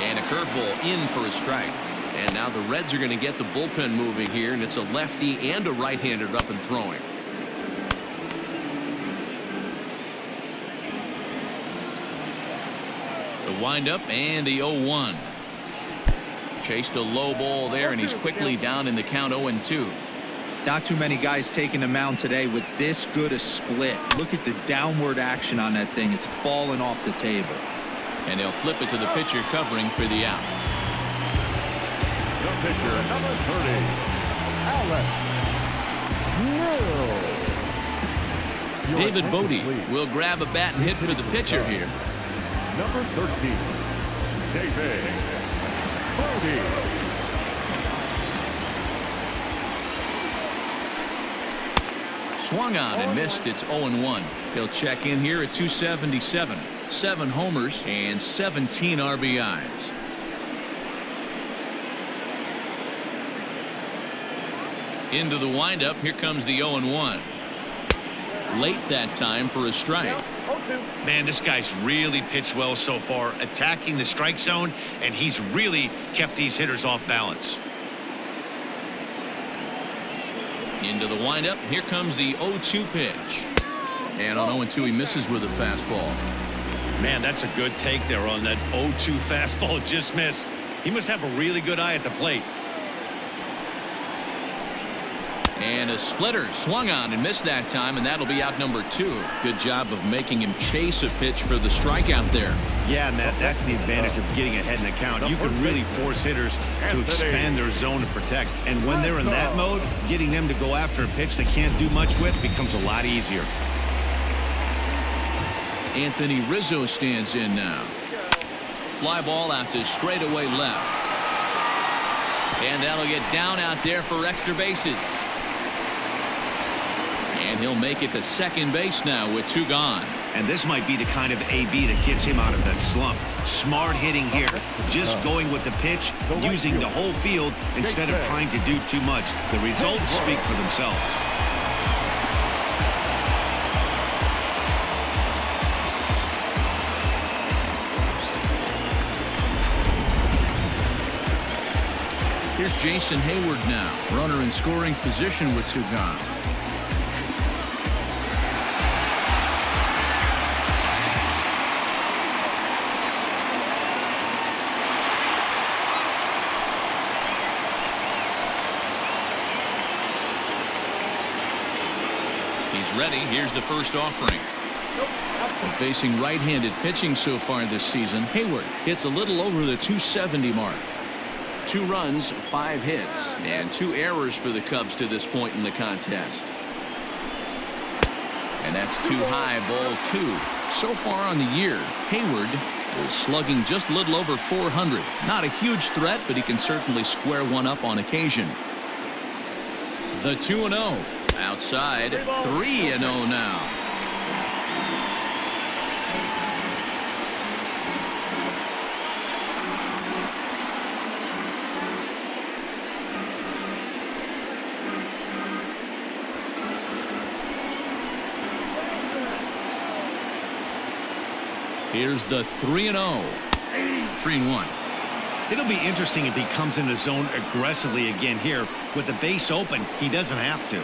And a curveball in for a strike. And now the Reds are going to get the bullpen moving here, and it's a lefty and a right-hander up and throwing. The windup and the 0-1. Chased a low ball there, and he's quickly down in the count 0-2. Not too many guys taking the mound today with this good a split. Look at the downward action on that thing. It's falling off the table. And they'll flip it to the pitcher covering for the out. The pitcher, number 30, Alex Neal. David Bodie will grab a bat and hit for the pitcher here. Number 13, David Bodie. Swung on and missed. It's 0-1. He'll check in here at 277. 7 homers and 17 RBIs. Into the windup. Here comes the 0-1. Late that time for a strike. Man, this guy's really pitched well so far, attacking the strike zone, and he's really kept these hitters off balance. Into the windup. Here comes the 0-2 pitch. And on 0-2, he misses with a fastball. Man, that's a good take there on that 0-2 fastball. Just missed. He must have a really good eye at the plate. And a splitter swung on and missed that time, and that'll be out number 2. Good job of making him chase a pitch for the strikeout there. Yeah, Matt, that's the advantage of getting ahead in the count. You can really force hitters to expand their zone to protect. And when they're in that mode, getting them to go after a pitch they can't do much with becomes a lot easier. Anthony Rizzo stands in now. Fly ball out to straightaway left. And that'll get down out there for extra bases. And he'll make it to second base now with 2 gone. And this might be the kind of AB that gets him out of that slump. Smart hitting here. Just going with the pitch, using the whole field instead of trying to do too much. The results speak for themselves. Here's Jason Hayward now. Runner in scoring position with 2 gone. He's ready. Here's the first offering. And facing right-handed pitching so far this season, Hayward hits a little over the 270 mark. 2 runs, 5 hits, and 2 errors for the Cubs to this point in the contest. And that's too high, ball 2. So far on the year, Hayward is slugging just a little over 400. Not a huge threat, but he can certainly square one up on occasion. The 2-0. Outside, 3-0 now. Here's the 3-0. 3-1. It'll be interesting if he comes in the zone aggressively again here. With the base open, he doesn't have to.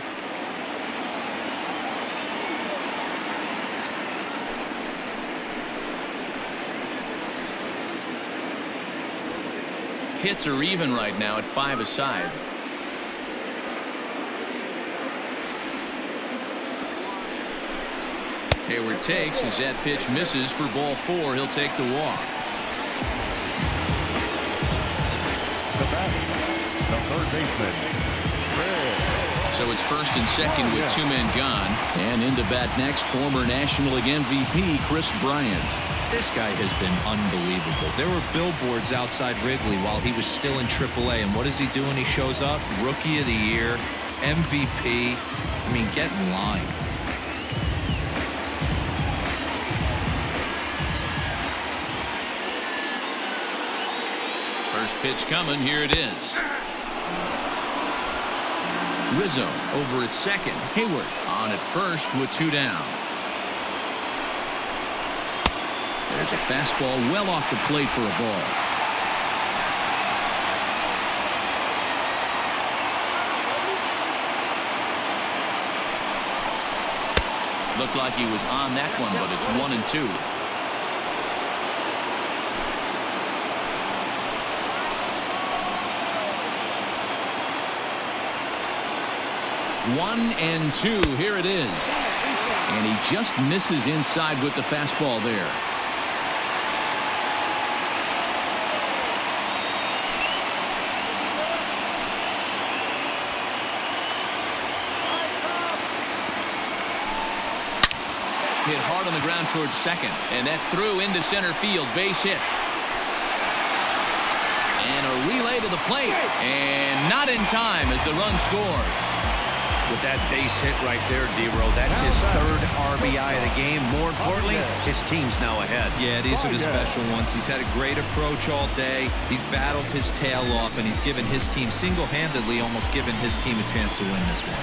Hits are even right now at 5 aside. Hayward takes as that pitch misses for ball 4. He'll take the walk. The batter, the third baseman, Reds. So it's first and second with 2 men gone. And in to bat next, former National League MVP Chris Bryant. This guy has been unbelievable. There were billboards outside Wrigley while he was still in AAA. And what does he do when he shows up? Rookie of the Year, MVP. I mean, get in line. First pitch coming. Here it is. Rizzo over at second. Hayward on at first with 2 down. There's a fastball well off the plate for a ball. Looked like he was on that one, but it's 1-2. One and 2. Here it is. And he just misses inside with the fastball there. Hit hard on the ground towards second, and that's through into center field. Base hit. And a relay to the plate, and not in time as the run scores. With that base hit right there, D-Row, that's his 3rd RBI of the game. More importantly, his team's now ahead. Yeah, these are the special ones. He's had a great approach all day. He's battled his tail off, and he's given his team single-handedly, almost given his team a chance to win this one.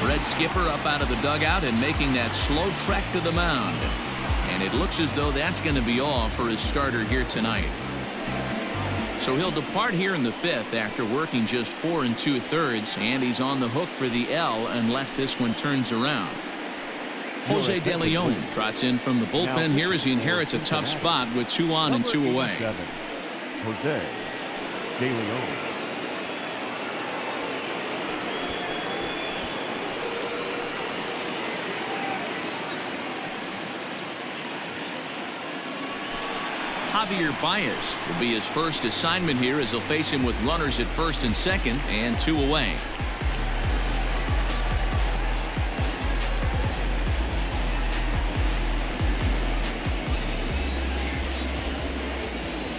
Red skipper up out of the dugout and making that slow trek to the mound. And it looks as though that's going to be all for his starter here tonight. So he'll depart here in the 5th after working just 4 2/3, and he's on the hook for the L unless this one turns around. Jose De Leon trots in from the bullpen here as he inherits a tough spot with 2 on and 2 away. Jose De Leon. Javier Báez will be his first assignment here as he'll face him with runners at first and second and 2 away.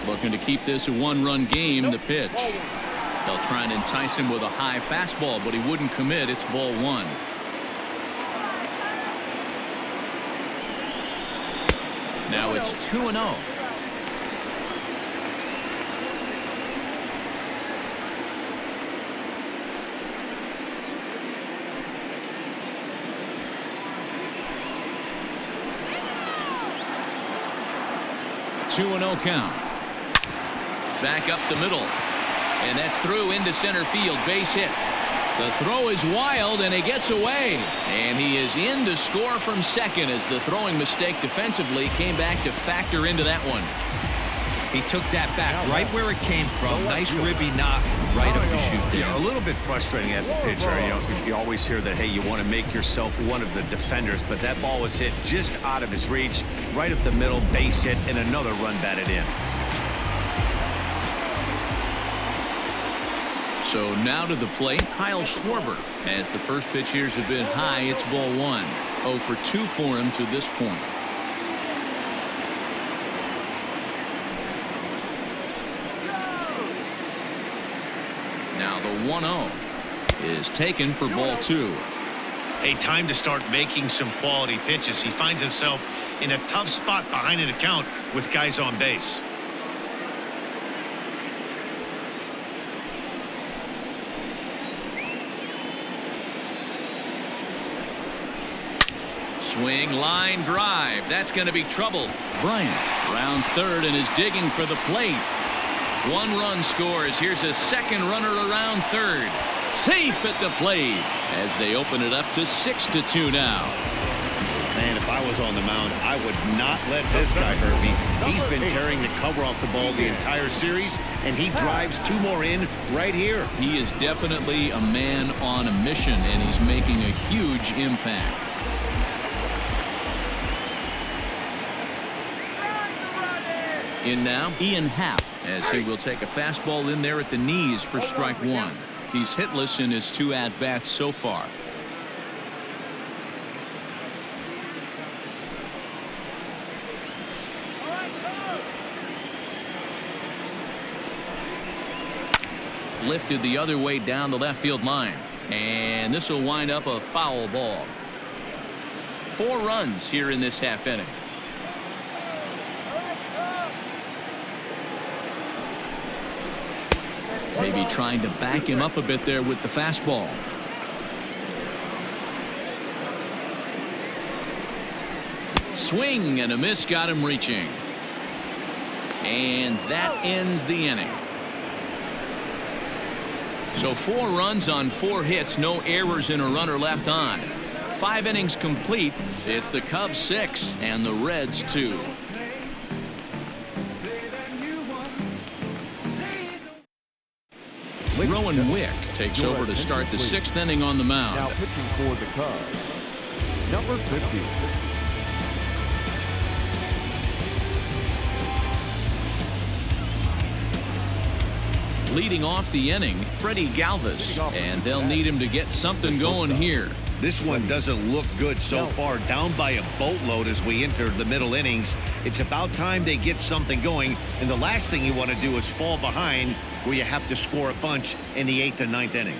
Looking to keep this a 1-run game. The pitch. They'll try and entice him with a high fastball, but he wouldn't commit. It's ball 1. Now it's 2-0. Count. Back up the middle. And that's through into center field. Base hit. The throw is wild, and he gets away. And he is in to score from second as the throwing mistake defensively came back to factor into that one. He took that back right where it came from. Nice ribby knock right up the chute there. A little bit frustrating as a pitcher. You always hear that, hey, you want to make yourself one of the defenders, but that ball was hit just out of his reach, right up the middle, base hit, and another run batted in. So now to the plate, Kyle Schwarber. As the first pitch here is a bit high, it's ball 1. 0 for 2 for him to this point. Now the 1-0 is taken for ball 2. A time to start making some quality pitches. He finds himself in a tough spot behind an account with guys on base. Swing, line drive. That's going to be trouble. Bryant rounds third and is digging for the plate. 1 run scores. Here's a second runner around third. Safe at the plate as they open it up to 6-2 now. Man, if I was on the mound, I would not let this guy hurt me. He's been tearing the cover off the ball the entire series, and he drives 2 more in right here. He is definitely a man on a mission, and he's making a huge impact. In now, Ian Happ, as he will take a fastball in there at the knees for strike 1. He's hitless in his 2 at-bats so far. Lifted the other way down the left field line, and this will wind up a foul ball. 4 runs here in this half inning. Maybe trying to back him up a bit there with the fastball. Swing and a miss, got him reaching. And that ends the inning. So 4 runs on 4 hits, no errors and a runner left on. 5 innings complete. It's the Cubs 6 and the Reds 2. Rowan Wick takes over to start the 6th inning on the mound. Now pitching for the Cubs, number 50. Leading off the inning, Freddie Galvis, and they'll need him to get something going here. This one doesn't look good so far, down by a boatload as we enter the middle innings. It's about time they get something going, and the last thing you want to do is fall behind where you have to score a bunch in the 8th and 9th inning.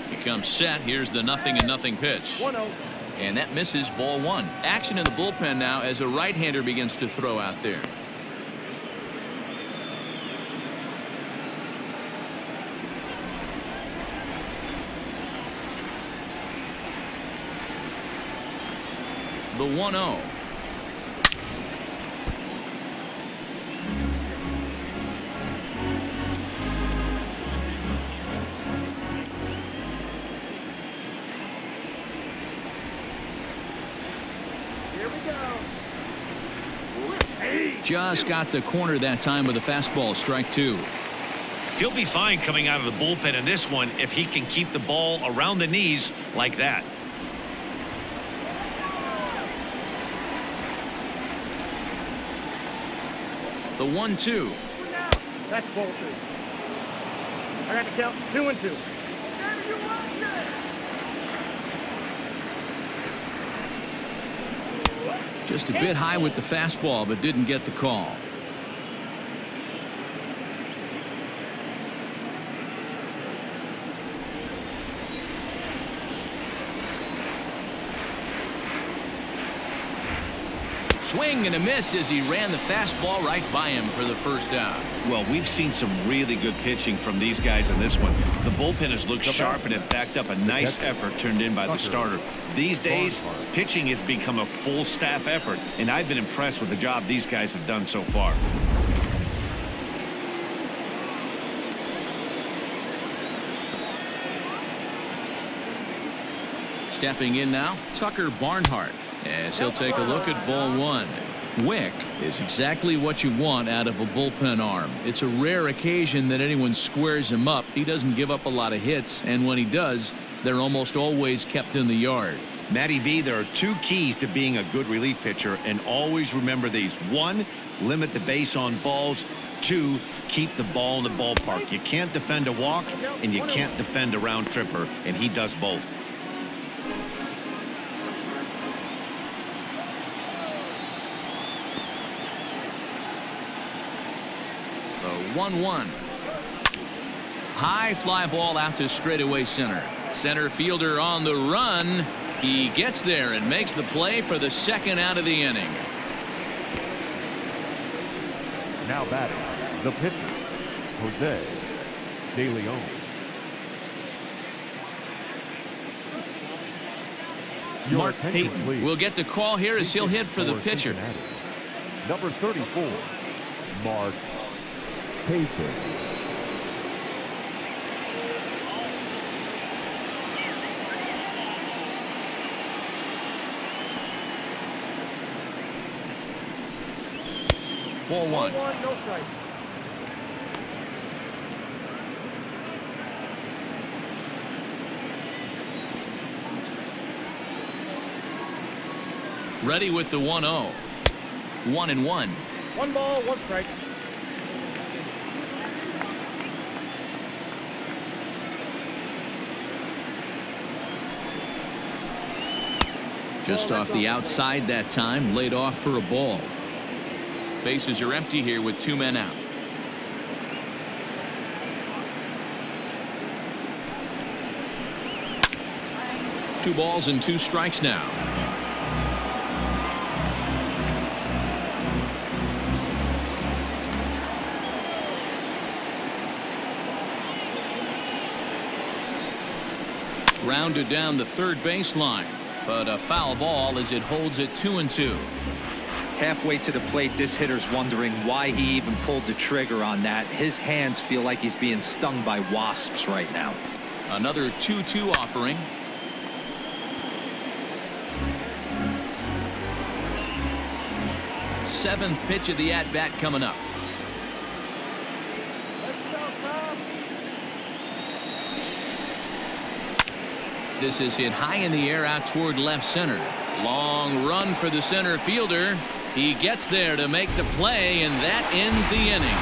He comes set. Here's the 0-0 pitch. And that misses, ball 1. Action in the bullpen now as a right-hander begins to throw out there. The 1-0. Here we go. Just got the corner that time with a fastball, strike 2. He'll be fine coming out of the bullpen in this one if he can keep the ball around the knees like that. The 1-2. That's ball 2. I got to count 2 and 2. Just a bit high with the fastball, but didn't get the call. Swing and a miss as he ran the fastball right by him for the first out. Well, we've seen some really good pitching from these guys in this one. The bullpen has looked sharp and it backed up a nice effort turned in by the starter. These days, pitching has become a full staff effort, and I've been impressed with the job these guys have done so far. Stepping in now, Tucker Barnhart, as he'll take a look at ball 1. Wick is exactly what you want out of a bullpen arm. It's a rare occasion that anyone squares him up. He doesn't give up a lot of hits, and when he does, they're almost always kept in the yard. Matty V, there are 2 keys to being a good relief pitcher, and always remember these. 1, limit the base on balls. 2, keep the ball in the ballpark. You can't defend a walk, and you can't defend a round tripper, and he does both. The 1-1. High fly ball out to straightaway center. Center fielder on the run. He gets there and makes the play for the 2nd out of the inning. Now batting, the pitcher, Jose De Leon. Your Mark attention, Payton please. will get the call here as he'll hit for the pitcher. Cincinnati. Number 34, Mark Payton. Ball one. 1, no strike. Ready with the 1-0. 1-1. 1 ball, 1 strike. Just off the outside that time, laid off for a ball. Bases are empty here with 2 men out. Two balls and 2 strikes now. Grounded down the third baseline, but a foul ball as it holds it 2-2. Halfway to the plate, this hitter's wondering why he even pulled the trigger on that. His hands feel like he's being stung by wasps right now. Another 2-2 offering. Seventh pitch of the at-bat coming up. This is hit high in the air out toward left center. Long run for the center fielder. He gets there to make the play, and that ends the inning.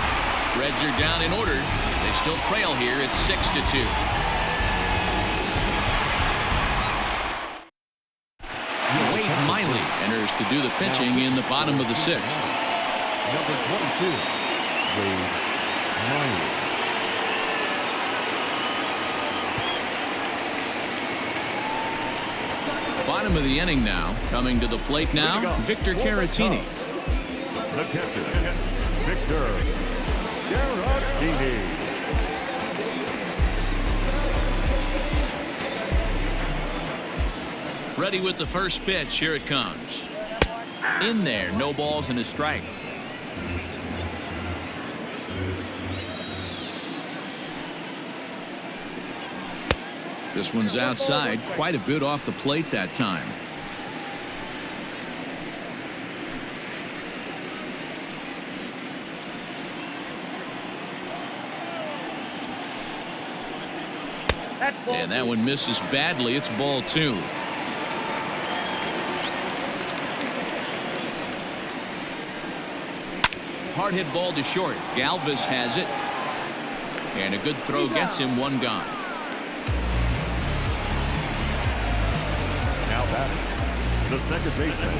Reds are down in order. They still trail here. It's 6-2. Wade Miley enters to do the pitching in the bottom of the 6th. Number 22, Wade Miley. Bottom of the inning now. Coming to the plate now, Victor Caratini. The catcher, Victor Caratini. Ready with the first pitch. Here it comes. In there, no balls and a strike. This one's outside, quite a bit off the plate that time. And that one misses badly. It's ball 2. Hard hit ball to short. Galvis has it. And a good throw gets him 1 gone. Now batting, the second baseman,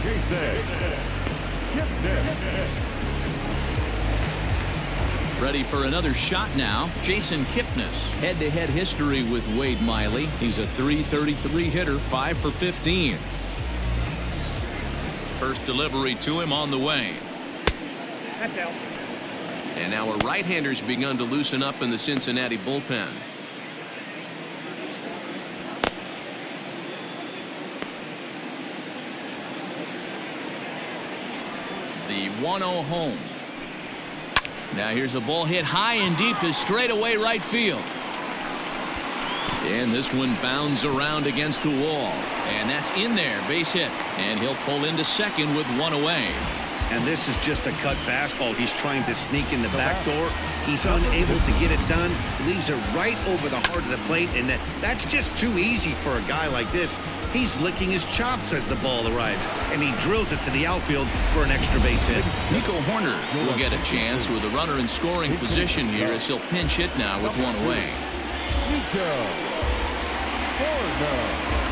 Jason. Ready for another shot now. Jason Kipnis. Head-to-head history with Wade Miley. He's a .333 hitter, 5 for 15. First delivery to him on the way. That's out. And now a right-hander's begun to loosen up in the Cincinnati bullpen. The 1-0 home. Now here's a ball hit high and deep to straightaway right field. And this one bounds around against the wall. And that's in there, base hit. And he'll pull into second with 1 away. And this is just a cut fastball. He's trying to sneak in the back door. He's unable to get it done. Leaves it right over the heart of the plate, and that's just too easy for a guy like this. He's licking his chops as the ball arrives, and he drills it to the outfield for an extra base hit. Nico Horner will get a chance with a runner in scoring position here as he'll pinch hit now with 1 away. Nico Horner.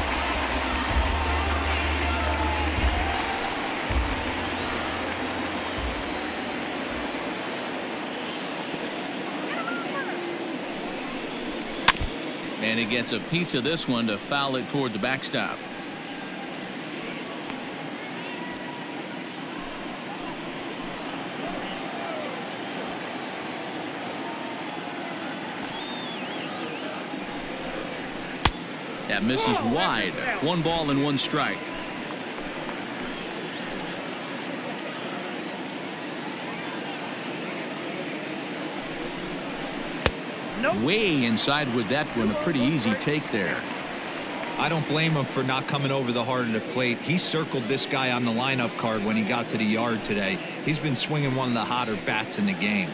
And he gets a piece of this one to foul it toward the backstop. That misses wide. 1 ball and 1 strike. Way inside with that one. A pretty easy take there. I don't blame him for not coming over the heart of the plate. He circled this guy on the lineup card when he got to the yard today. He's been swinging one of the hotter bats in the game.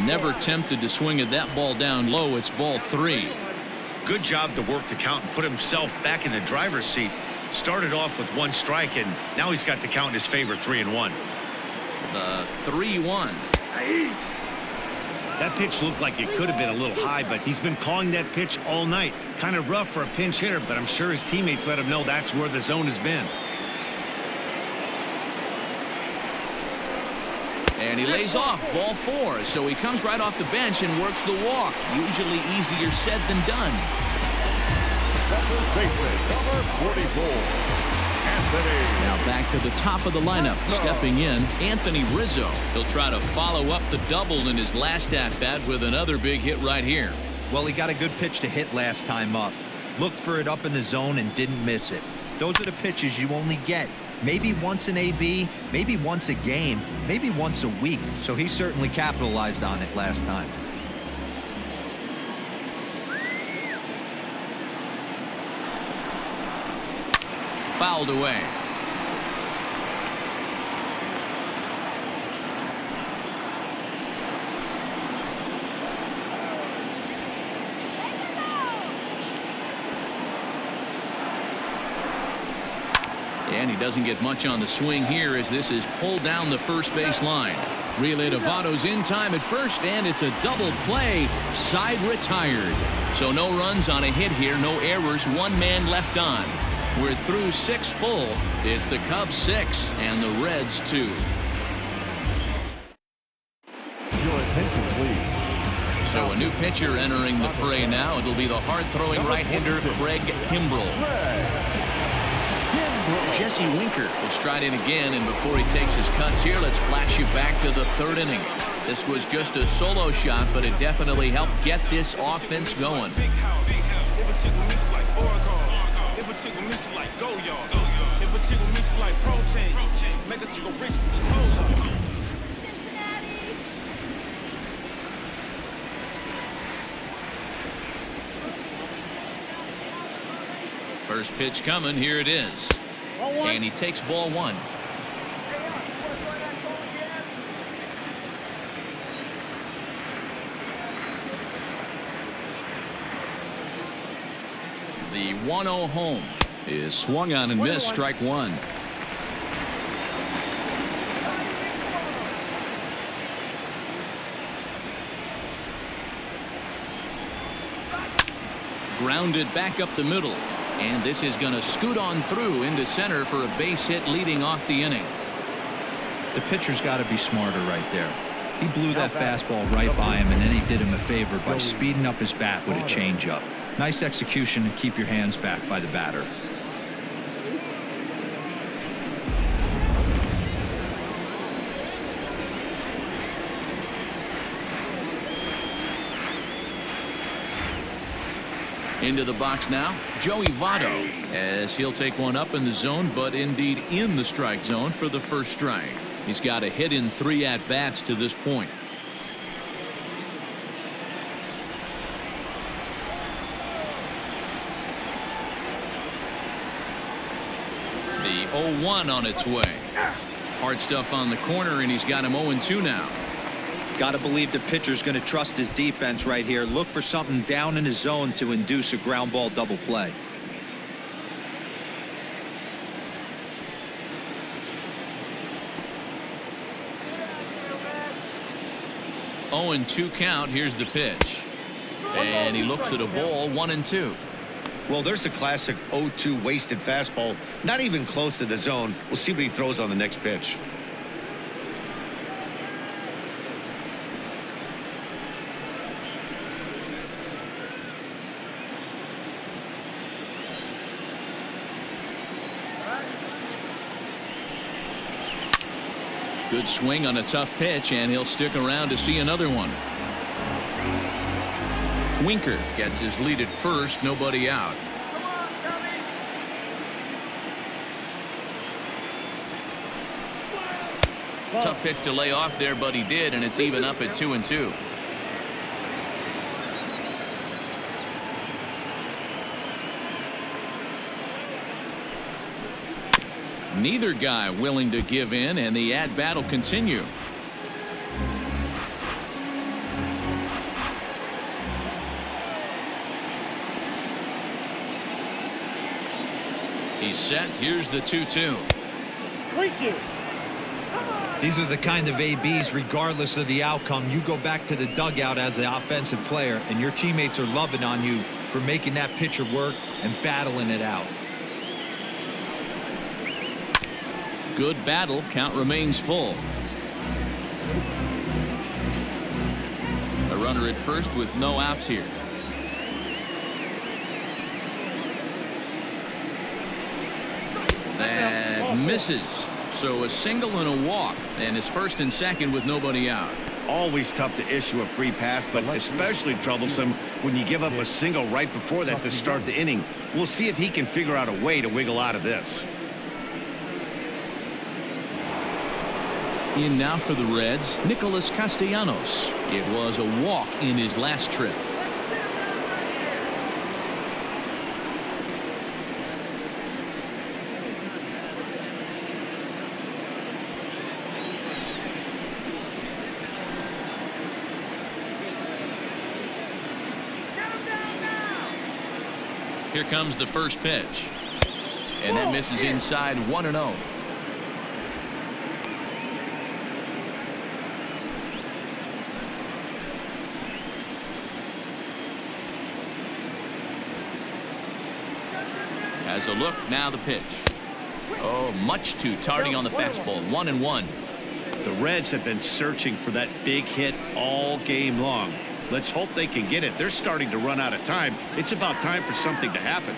Never tempted to swing at that ball down low. It's ball 3. Good job to work the count and put himself back in the driver's seat. Started off with 1 strike, and now he's got the count in his favor, 3-1. The 3-1. That pitch looked like it could have been a little high, but he's been calling that pitch all night. Kind of rough for a pinch hitter, but I'm sure his teammates let him know that's where the zone has been. And he lays off ball 4, so he comes right off the bench and works the walk. Usually easier said than done. Second baseman, number 44, Anthony. Now back to the top of the lineup. Stepping in, Anthony Rizzo. He'll try to follow up the double in his last at-bat with another big hit right here. Well, he got a good pitch to hit last time up. Looked for it up in the zone and didn't miss it. Those are the pitches you only get maybe once in AB, maybe once a game, maybe once a week. So he certainly capitalized on it last time. Fouled away. And he doesn't get much on the swing here as this is pulled down the first base line. Relay to Votto's in time at first, and it's a double play. Side retired. So no runs on a hit here, no errors, 1 man left on. We're through 6 full. It's the Cubs 6 and the Reds 2. Your attention, please. So a new pitcher entering the fray now. It'll be the hard-throwing right-hander Craig Kimbrell. Jesse Winker will stride in again, and before he takes his cuts here, let's flash you back to the 3rd inning. This was just a solo shot, but it definitely helped get this offense going. First pitch coming, here it is. And he takes ball 1. The 1-0 home is swung on and missed, strike 1. Grounded back up the middle. And this is going to scoot on through into center for a base hit leading off the inning. The pitcher's got to be smarter right there. He blew that fastball right by him, and then he did him a favor by speeding up his bat with a changeup. Nice execution to keep your hands back by the batter. Into the box now, Joey Votto, as he'll take one up in the zone, but indeed in the strike zone for the first strike. He's got a hit in 3 at-bats to this point. The 0-1 on its way. Hard stuff on the corner, and he's got him 0-2 now. Got to believe the pitcher's going to trust his defense right here. Look for something down in his zone to induce a ground ball double play. Oh, and 2 count. Here's the pitch. And he looks at a ball, 1-2. Well, there's the classic 0-2 wasted fastball. Not even close to the zone. We'll see what he throws on the next pitch. Good swing on a tough pitch, and he'll stick around to see another one. Winker gets his lead at first, nobody out. Tough pitch to lay off there, but he did, and it's even up at 2-2. Neither guy willing to give in, and the at-bat will continue. He's set. Here's the 2-2. These are the kind of ABs, regardless of the outcome. You go back to the dugout as an offensive player, and your teammates are loving on you for making that pitcher work and battling it out. Good battle. Count remains full. A runner at first with no outs here. That misses. So a single and a walk, and it's first and second with nobody out. Always tough to issue a free pass, but especially troublesome when you give up a single right before that to start the inning. We'll see if he can figure out a way to wiggle out of this. In now for the Reds, Nicholas Castellanos. It was a walk in his last trip. Here comes the first pitch. And that misses inside 1-0. Has a look, now the pitch. Oh, much too tardy on the fastball. 1-1. The Reds have been searching for that big hit all game long. Let's hope they can get it. They're starting to run out of time. It's about time for something to happen.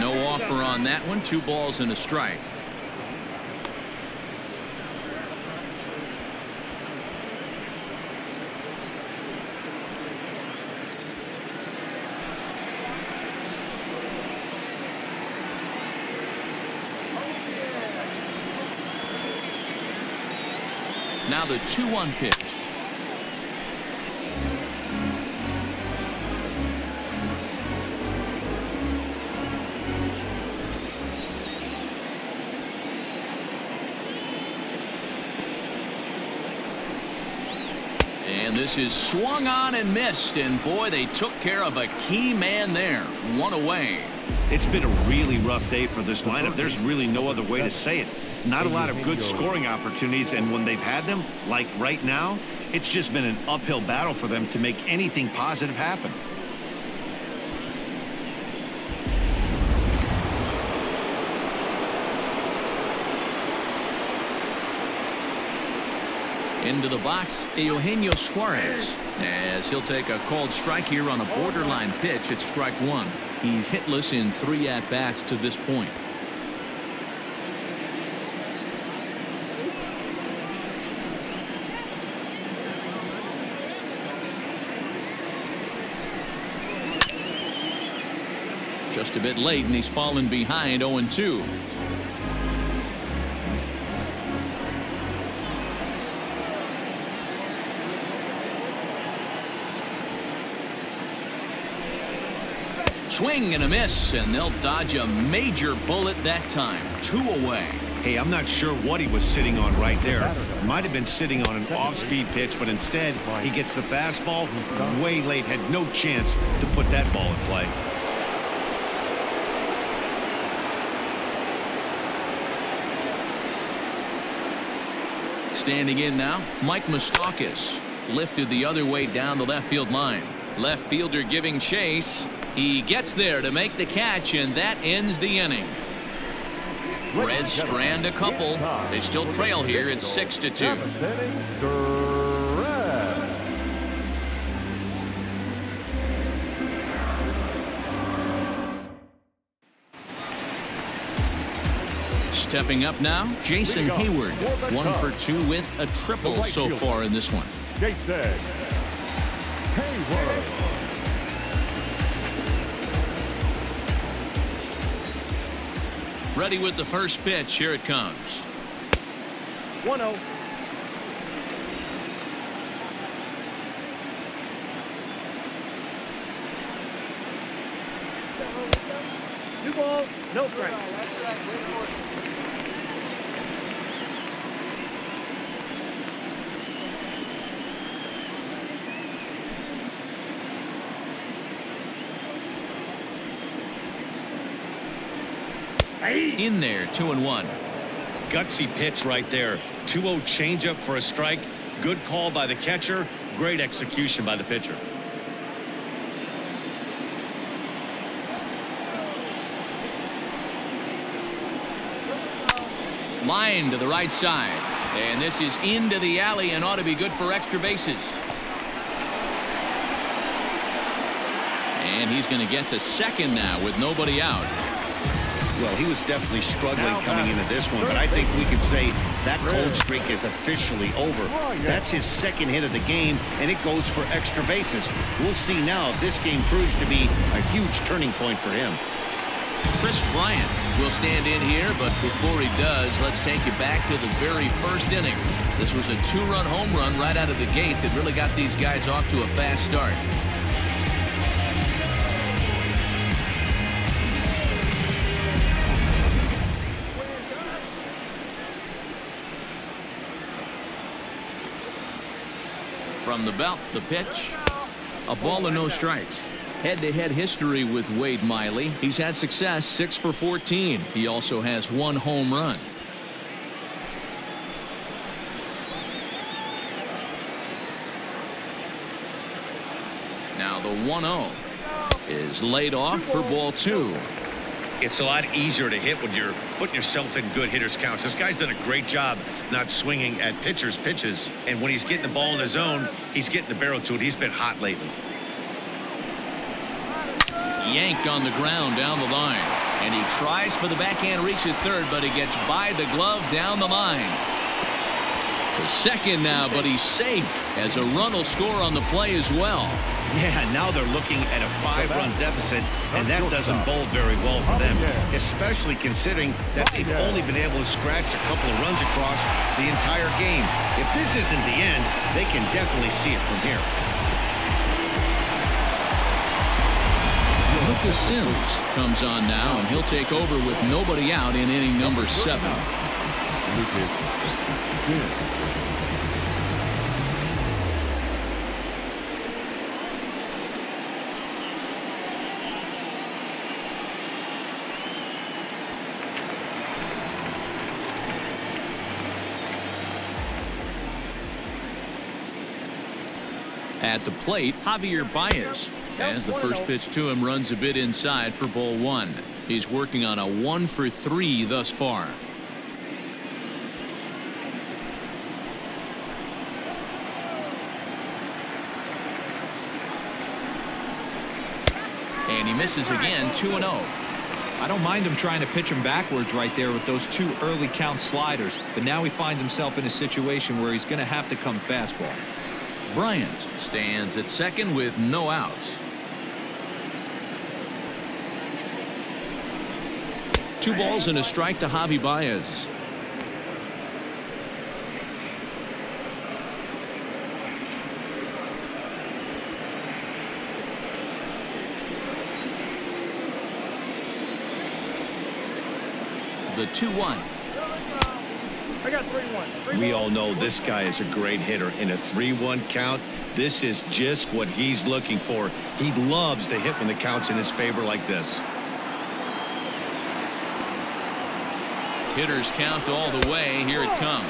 No offer on that one. 2 balls and a strike. Now the 2-1 pitch. And this is swung on and missed, and boy, they took care of a key man there. 1 away. It's been a really rough day for this lineup. There's really no other way to say it. Not a lot of good scoring opportunities, and when they've had them, like right now, it's just been an uphill battle for them to make anything positive happen. Into the box, Eugenio Suarez, as he'll take a called strike here on a borderline pitch at strike 1. He's hitless in 3 at-bats to this point. Just a bit late, and he's fallen behind 0-2. Swing and a miss, and they'll dodge a major bullet that time. 2 away. Hey, I'm not sure what he was sitting on right there. Might have been sitting on an off-speed pitch, but instead he gets the fastball way late. Had no chance to put that ball in play. Standing in now, Mike Moustakas. Lifted the other way down the left field line. Left fielder giving chase. He gets there to make the catch, and that ends the inning. Reds strand a couple. They still trail here. It's 6-2. Stepping up now, Jason Hayward. 1 for 2 with a triple so far in this one. Jason Hayward. Ready with the first pitch. Here it comes. 1-0. Two balls, no strike. In there, 2-1. Gutsy pitch right there. 2-0 changeup for a strike. Good call by the catcher. Great execution by the pitcher. Line to the right side. And this is into the alley and ought to be good for extra bases. And he's going to get to second now with nobody out. Well, he was definitely struggling coming into this one, but I think we could say that cold streak is officially over. That's his second hit of the game, and it goes for extra bases. We'll see now if this game proves to be a huge turning point for him. Chris Bryant will stand in here, but before he does, let's take you back to the very first inning. This was a 2-run home run right out of the gate that really got these guys off to a fast start. From the belt, the pitch. A ball and no strikes. Head-to-head history with Wade Miley. He's had success, 6 for 14. He also has 1 home run. Now the 1-0 is laid off for ball 2. It's a lot easier to hit when you're putting yourself in good hitters counts. This guy's done a great job not swinging at pitchers' pitches, and when he's getting the ball in his zone, he's getting the barrel to it. He's been hot lately. Yanked on the ground down the line, and he tries for the backhand reach at third, but he gets by the glove down the line to second now, but he's safe as a run will score on the play as well. Yeah, now they're looking at a 5-run deficit, and that doesn't bode very well for them, especially considering that they've only been able to scratch a couple of runs across the entire game. If this isn't the end, they can definitely see it from here. Lucas Sims comes on now, and he'll take over with nobody out in inning number 7. Lucas Sims. At the plate, Javier Báez, as the first pitch to him runs a bit inside for ball 1. He's working on a 1 for 3 thus far. And he misses again, 2-0. I don't mind him trying to pitch him backwards right there with those 2 early count sliders, but now he finds himself in a situation where he's going to have to come fastball. Bryant stands at second with no outs. 2 balls and a strike to Javi Báez. The 2-1. I got 3-1. We all know this guy is a great hitter. In a 3-1 count, this is just what he's looking for. He loves to hit when the count's in his favor like this. Hitters count all the way. Here it comes.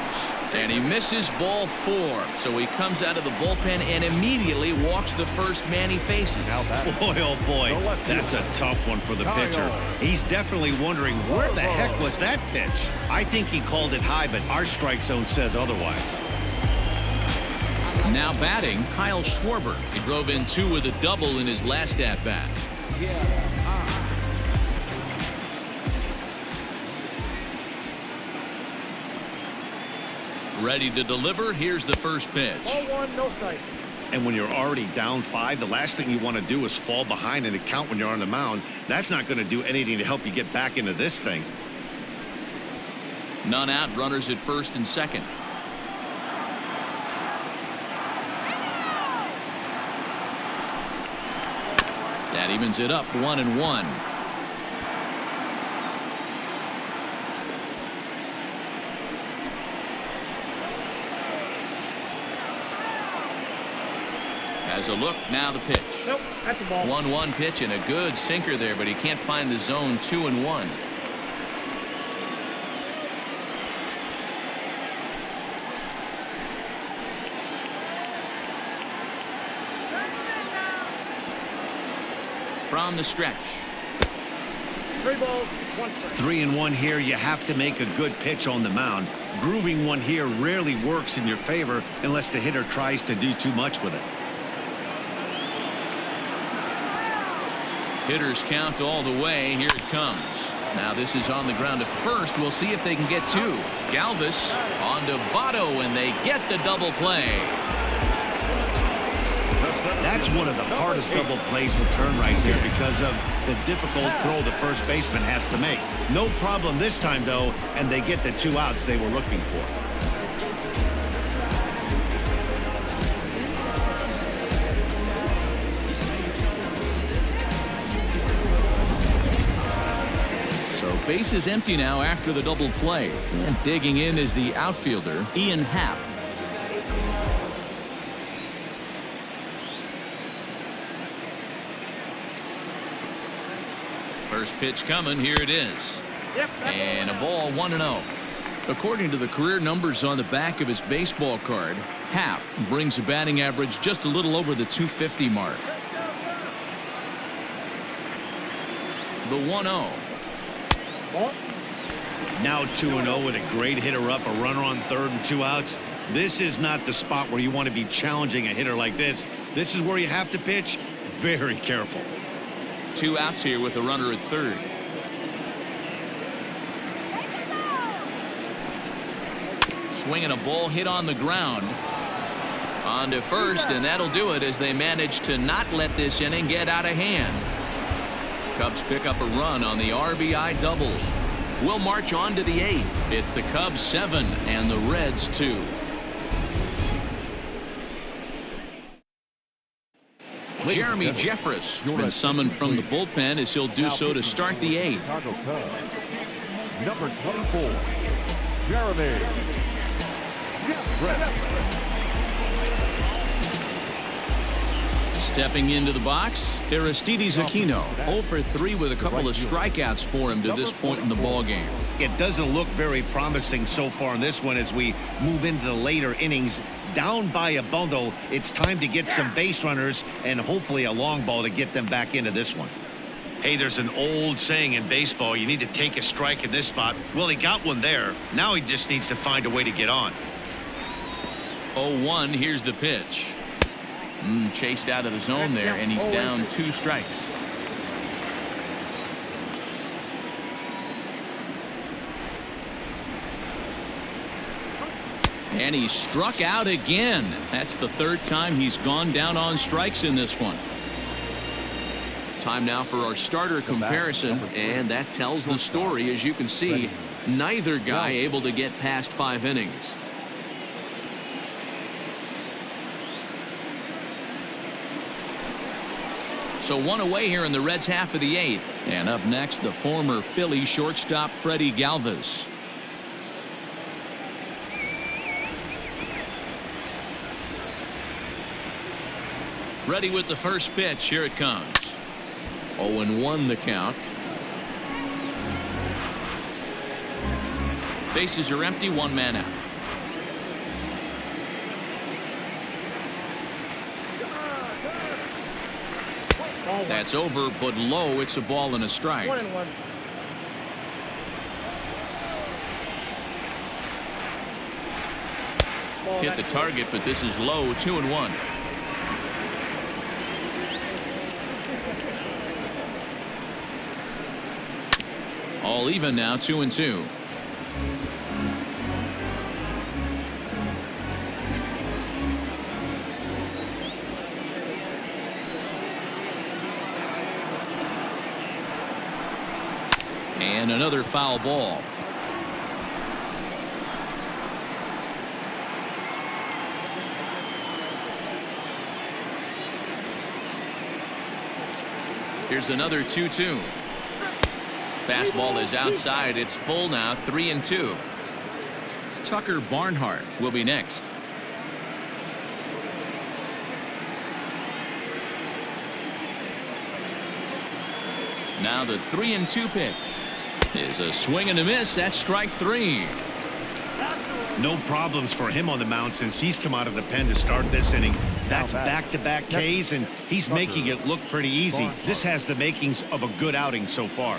And he misses ball 4. So he comes out of the bullpen and immediately walks the first man he faces. Boy, oh boy, that's a tough one for the pitcher. He's definitely wondering where the heck was that pitch. I think he called it high, but our strike zone says otherwise. Now batting, Kyle Schwarber. He drove in 2 with a double in his last at-bat. Ready to deliver. Here's the first pitch. Ball one, no strike. And when you're already down 5, the last thing you want to do is fall behind in the count when you're on the mound. That's not going to do anything to help you get back into this thing. None out, runners at first and second. That evens it up 1-1. Has a look, now the pitch. Nope, that's a ball. 1-1 pitch and a good sinker there, but he can't find the zone. 2-1. From the stretch. 3 balls, 1 strike. 3-1 here. You have to make a good pitch on the mound. Grooving one here rarely works in your favor unless the hitter tries to do too much with it. Hitters count all the way. Here it comes. Now this is on the ground to first. We'll see if they can get 2. Galvis on to Votto, and they get the double play. That's one of the hardest double plays return right there because of the difficult throw the first baseman has to make. No problem this time, though, and they get the 2 outs they were looking for. So base is empty now after the double play. And digging in is the outfielder, Ian Happ. First pitch coming. Here it is. Yep, And a ball 1-0. According to the career numbers on the back of his baseball card, Happ brings a batting average just a little over the 250 mark. The 1-0. ball. Now 2-0 with a great hitter up, a runner on third and 2 outs. This is not the spot where you want to be challenging a hitter like this. This is where you have to pitch very careful. 2 outs here with a runner at third. Swinging a ball hit on the ground. On to first, and that'll do it as they manage to not let this inning get out of hand. Cubs pick up a run on the RBI double. We'll march on to the 8th. It's the Cubs 7 and the Reds 2. Jeremy Jeffress has been summoned from the bullpen as he'll do so to start the 8th. Chicago Cubs, number 24, Jeremy Jeffress. Stepping into the box, Aristides Aquino, 0 for 3 with a couple of strikeouts for him to this point in the ballgame. It doesn't look very promising so far in this one as we move into the later innings. Down by a bundle, it's time to get some base runners and hopefully a long ball to get them back into this one. Hey, there's an old saying in baseball, you need to take a strike in this spot. Well, he got one there. Now he just needs to find a way to get on. 0-1, here's the pitch. Chased out of the zone there, and he's down 2 strikes. And he's struck out again. That's the 3rd time he's gone down on strikes in this one. Time now for our starter comparison, and that tells the story. As you can see, neither guy able to get past 5 innings. So 1 away here in the Reds' half of the 8th. And up next, the former Philly shortstop Freddie Galvis. Ready with the first pitch. Here it comes. 0-1 the count. Bases are empty, 1 man out. That's over, but low. It's a ball and a strike. 1-1. Hit the target, but this is low. 2-1. All even now. 2-2. And another foul ball. Here's another 2-2. Fastball is outside. It's full now, 3-2. Tucker Barnhart will be next. Now the 3-2 pitch is a swing and a miss. That's strike 3. No problems for him on the mound since he's come out of the pen to start this inning. That's back-to-back Ks, and he's making it look pretty easy. This has the makings of a good outing so far.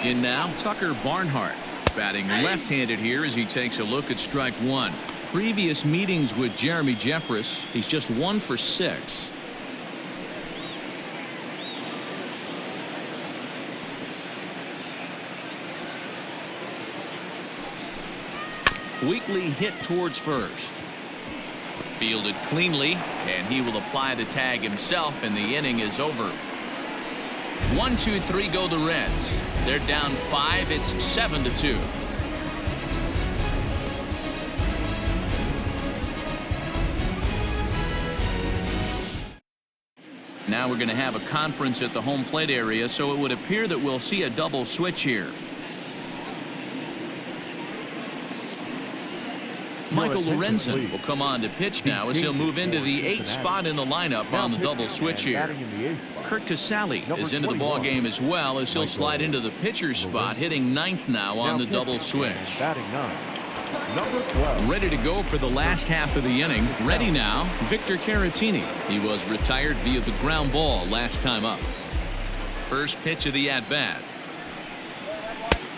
In now, Tucker Barnhart, batting left-handed here as he takes a look at strike 1. Previous meetings with Jeremy Jeffress, he's just 1 for 6. Weekly hit towards first. Fielded cleanly, and he will apply the tag himself, and the inning is over. 1-2-3 go the Reds. They're down 5. It's 7-2. Now we're going to have a conference at the home plate area, so it would appear that we'll see a double switch here. Michael Lorenzen will come on to pitch now as he'll move into the 8th spot in the lineup on the double switch here. Kurt Casale is into the ball game as well as he'll slide into the pitcher's spot, hitting 9th now on the double switch. Ready to go for the last half of the inning. Ready now, Victor Caratini. He was retired via the ground ball last time up. First pitch of the at-bat.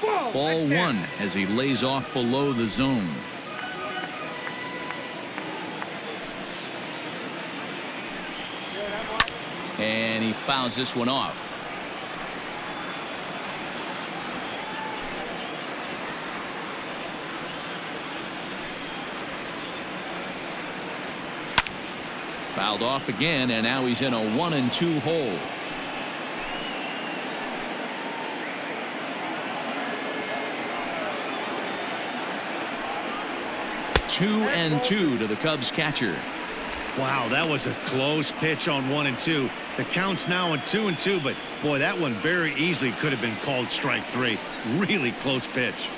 Ball 1 as he lays off below the zone. And he fouls this one off. Fouled off again, and now he's in a 1-2 hole. Two and 2 to the Cubs catcher. Wow, that was a close pitch on 1-2. The count's now on 2-2, but boy, that one very easily could have been called strike 3. Really close pitch.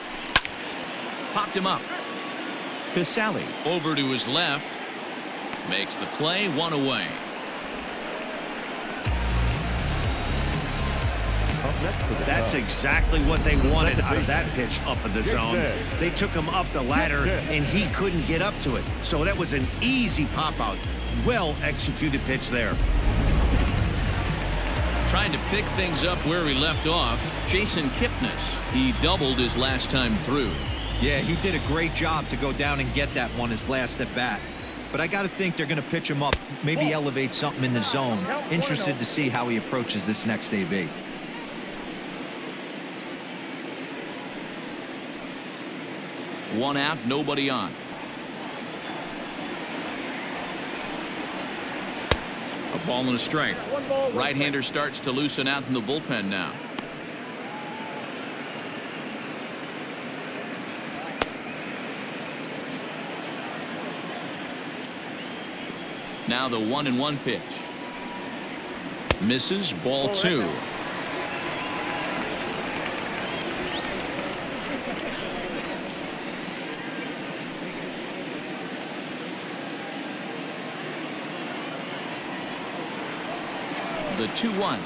Popped him up. Casale over to his left. Makes the play, 1 away. That's exactly what they wanted out of that pitch up in the zone. They took him up the ladder, and he couldn't get up to it. So that was an easy pop-out. Well-executed pitch there. Trying to pick things up where he left off, Jason Kipnis. He doubled his last time through. Yeah, he did a great job to go down and get that one his last at bat. But I got to think they're going to pitch him up, maybe elevate something in the zone. Interested to see how he approaches this next AB. One out, nobody on. A ball and a strike. Right-hander starts to loosen out in the bullpen now. Now the 1-1 pitch. Misses, ball 2. The 2-1.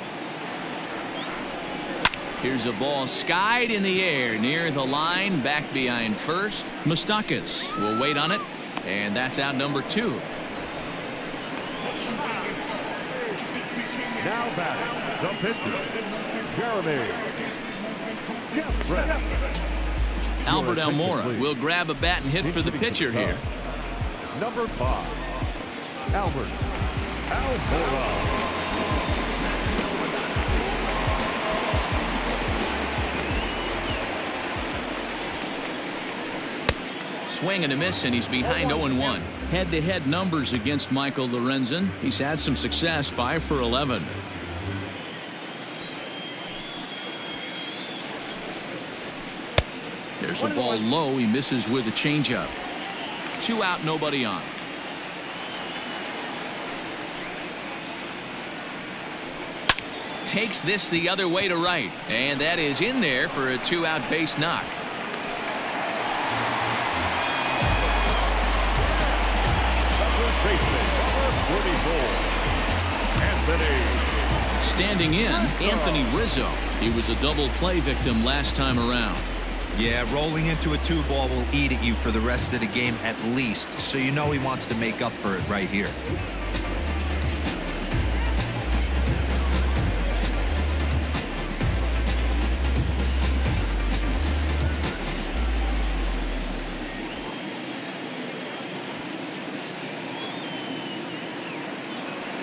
Here's a ball skied in the air near the line, back behind first. Moustakas will wait on it, and that's out number 2. Now batting, the pitcher, Jeremy. Albert Almora will grab a bat and hit for the pitcher here. Number 5, Albert Almora. swing and a miss, and he's behind 0-1. Head-to-head numbers against Michael Lorenzen. He's had some success, 5 for 11. There's a ball low. He misses with a changeup. 2 out, nobody on. Takes this the other way to right, and that is in there for a 2-out base knock. Standing in, Anthony Rizzo. He was a double play victim last time around. Yeah, rolling into a 2-ball will eat at you for the rest of the game at least, so you know he wants to make up for it right here.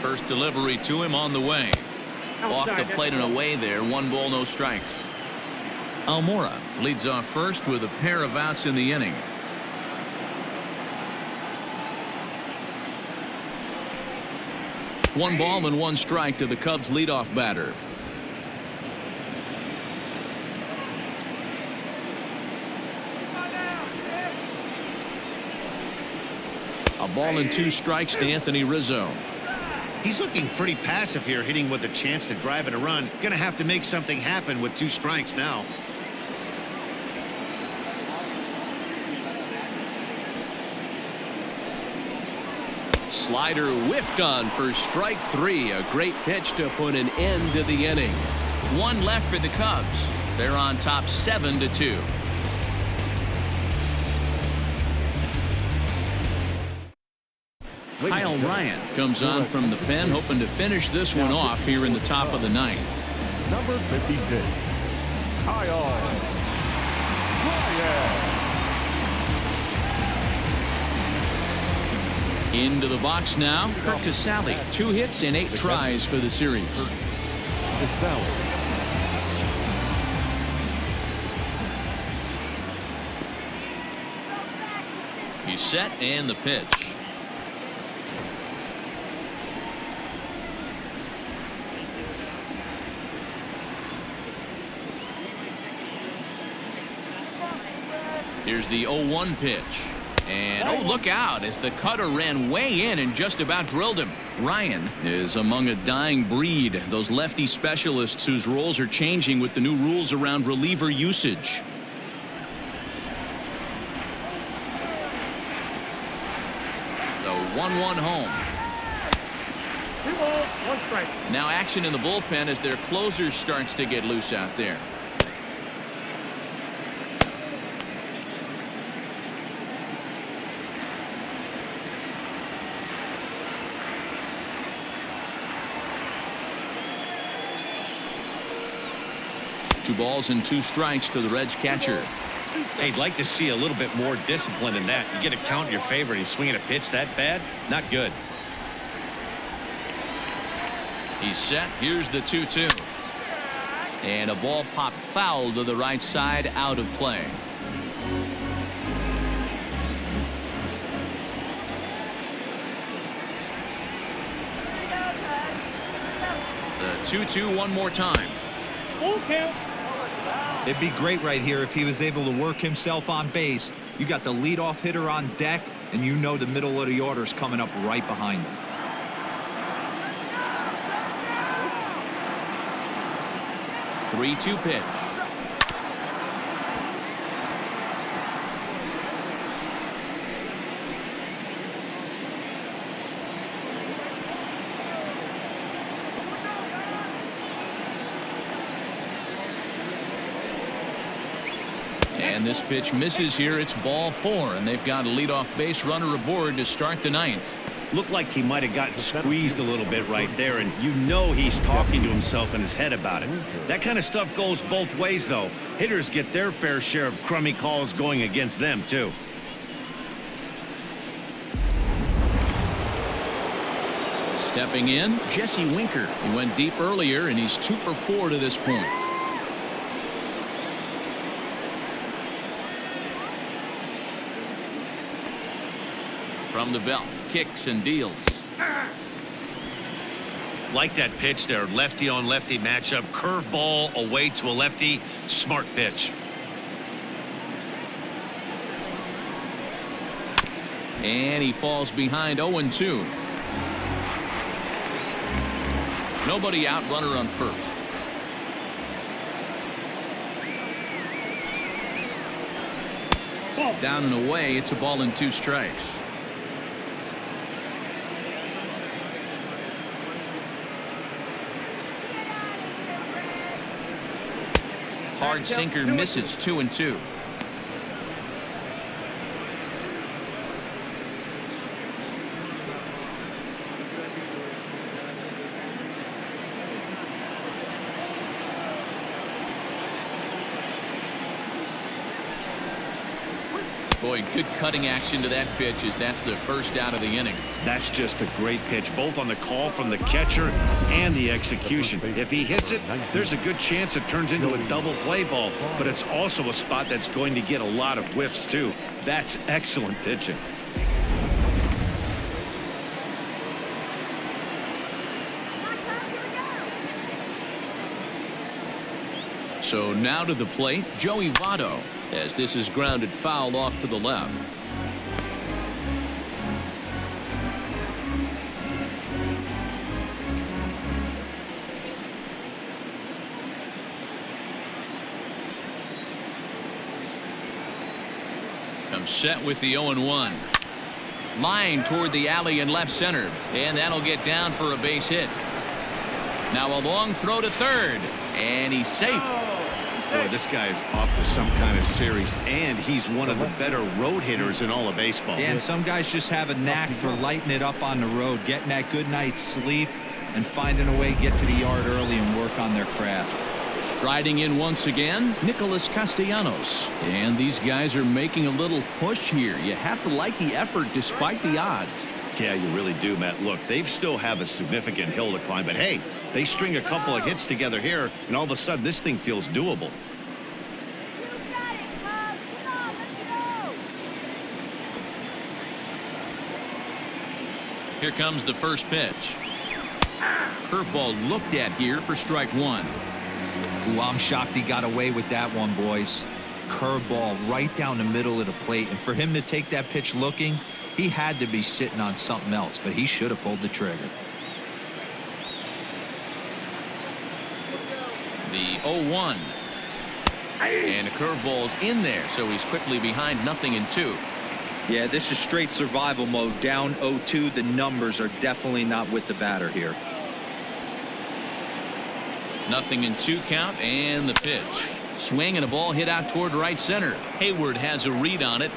First delivery to him on the way. Off the plate and away there. 1 ball, no strikes. Almora leads off first with a pair of outs in the inning. One ball and 1 strike to the Cubs leadoff batter. A ball and 2 strikes to Anthony Rizzo. He's looking pretty passive here, hitting with a chance to drive in a run. Gonna have to make something happen with 2 strikes now. Slider whiffed on for strike 3. A great pitch to put an end to the inning. 1 left for the Cubs. They're on top 7-2. Kyle Ryan comes on from the pen, hoping to finish this one off here in the top of the 9th. Number 56, Kyle Ryan. Into the box now, Kirk Casale. 2 hits and 8 tries for the series. He's set and the pitch. Here's the 0-1 pitch. And, oh, look out, as the cutter ran way in and just about drilled him. Ryan is among a dying breed, those lefty specialists whose roles are changing with the new rules around reliever usage. The 1-1 home. 2 balls, 1 strike. Now action in the bullpen as their closer starts to get loose out there. Two balls and 2 strikes to the Reds catcher. Hey, I'd like to see a little bit more discipline in that. You get a count in your favor and he's swinging a pitch that bad? Not good. He's set. Here's the 2-2. And a ball popped foul to the right side, out of play. The 2-2 one more time. Full count. It'd be great right here if he was able to work himself on base. You got the leadoff hitter on deck, and you know the middle of the order is coming up right behind him. The 3-2 pitch. And this pitch misses here. It's ball 4, and they've got a leadoff base runner aboard to start the 9th. Looked like he might have gotten squeezed a little bit right there, and you know he's talking to himself in his head about it. That kind of stuff goes both ways, though. Hitters get their fair share of crummy calls going against them, too. Stepping in, Jesse Winker. He went deep earlier, and he's 2 for 4 to this point. From the belt, kicks and deals. Like that pitch there, lefty on lefty matchup, curveball away to a lefty, smart pitch. And he falls behind 0-2. Nobody out, runner on first. Down and away, it's a ball and 2 strikes. Hard sinker misses, 2-2. Boy, good cutting action to that pitch as that's the first out of the inning. That's just a great pitch, both on the call from the catcher and the execution. If he hits it, there's a good chance it turns into a double play ball, but it's also a spot that's going to get a lot of whiffs too. That's excellent pitching. So now to the plate, Joey Votto, as this is grounded foul off to the left. Comes set with the 0-1. Line toward the alley in left center, and that'll get down for a base hit. Now a long throw to third, and he's safe. Boy, this guy is off to some kind of series, and he's one of the better road hitters in all of baseball. Dan, some guys just have a knack for lighting it up on the road, getting that good night's sleep, and finding a way to get to the yard early and work on their craft. Striding in once again, Nicholas Castellanos. And these guys are making a little push here. You have to like the effort despite the odds. Yeah, you really do, Matt. Look, they still have a significant hill to climb, but hey, they string a couple of hits together here, and all of a sudden this thing feels doable. Here comes the first pitch. Curveball looked at here for strike 1. Ooh, I'm shocked he got away with that one, boys. Curveball right down the middle of the plate, and for him to take that pitch looking, he had to be sitting on something else, but he should have pulled the trigger. The 0-1. And a curveball's in there, so he's quickly behind 0-2. Yeah, this is straight survival mode. Down 0-2. The numbers are definitely not with the batter here. 0-2 count, and the pitch. Swing and a ball hit out toward right center. Hayward has a read on it.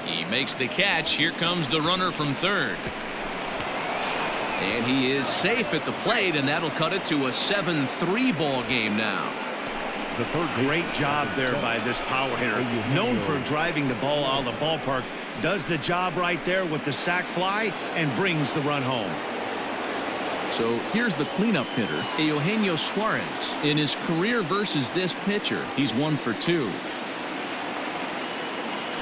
He makes the catch. Here comes the runner from third. And he is safe at the plate, and that'll cut it to a 7-3 ball game now. Great job there by this power hitter. Known for driving the ball out of the ballpark. Does the job right there with the sac fly and brings the run home. So here's the cleanup hitter, Eugenio Suarez. In his career versus this pitcher, he's 1 for 2.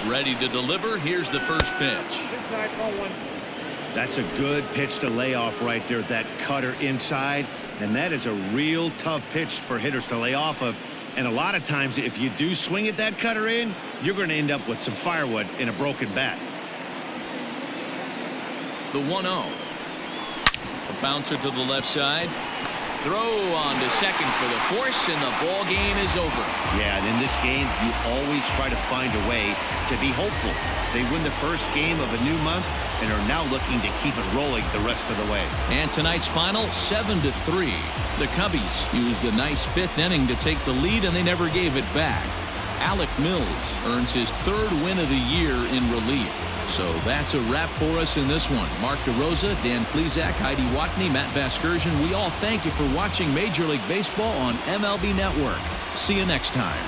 Ready to deliver. Here's the first pitch. That's a good pitch to lay off right there. That cutter inside. And that is a real tough pitch for hitters to lay off of. And a lot of times, if you do swing at that cutter in, you're going to end up with some firewood in a broken bat. The 1-0. A bouncer to the left side. Throw on to second for the force, and the ball game is over. Yeah, and in this game, you always try to find a way to be hopeful. They win the first game of a new month and are now looking to keep it rolling the rest of the way. And tonight's final, 7-3. The Cubbies used a nice 5th inning to take the lead, and they never gave it back. Alec Mills earns his 3rd win of the year in relief. So that's a wrap for us in this one. Mark DeRosa, Dan Plesac, Heidi Watney, Matt Vasgersian, we all thank you for watching Major League Baseball on MLB Network. See you next time.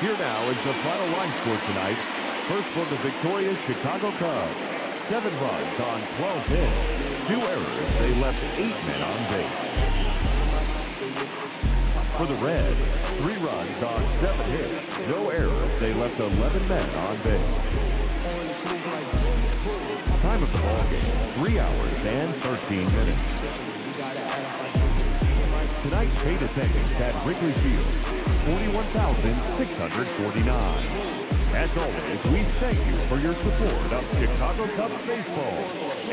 Here now is the final line score tonight. First for the victorious Chicago Cubs. 7 runs on 12 hits. 2 errors. They left 8 men on base. For the Reds, 3 runs on 7 hits. No errors. They left 11 men on base. Time of the ball game, 3 hours and 13 minutes. Tonight's paid attendance at Wrigley Field, 41,649. As always, we thank you for your support of Chicago Cubs baseball.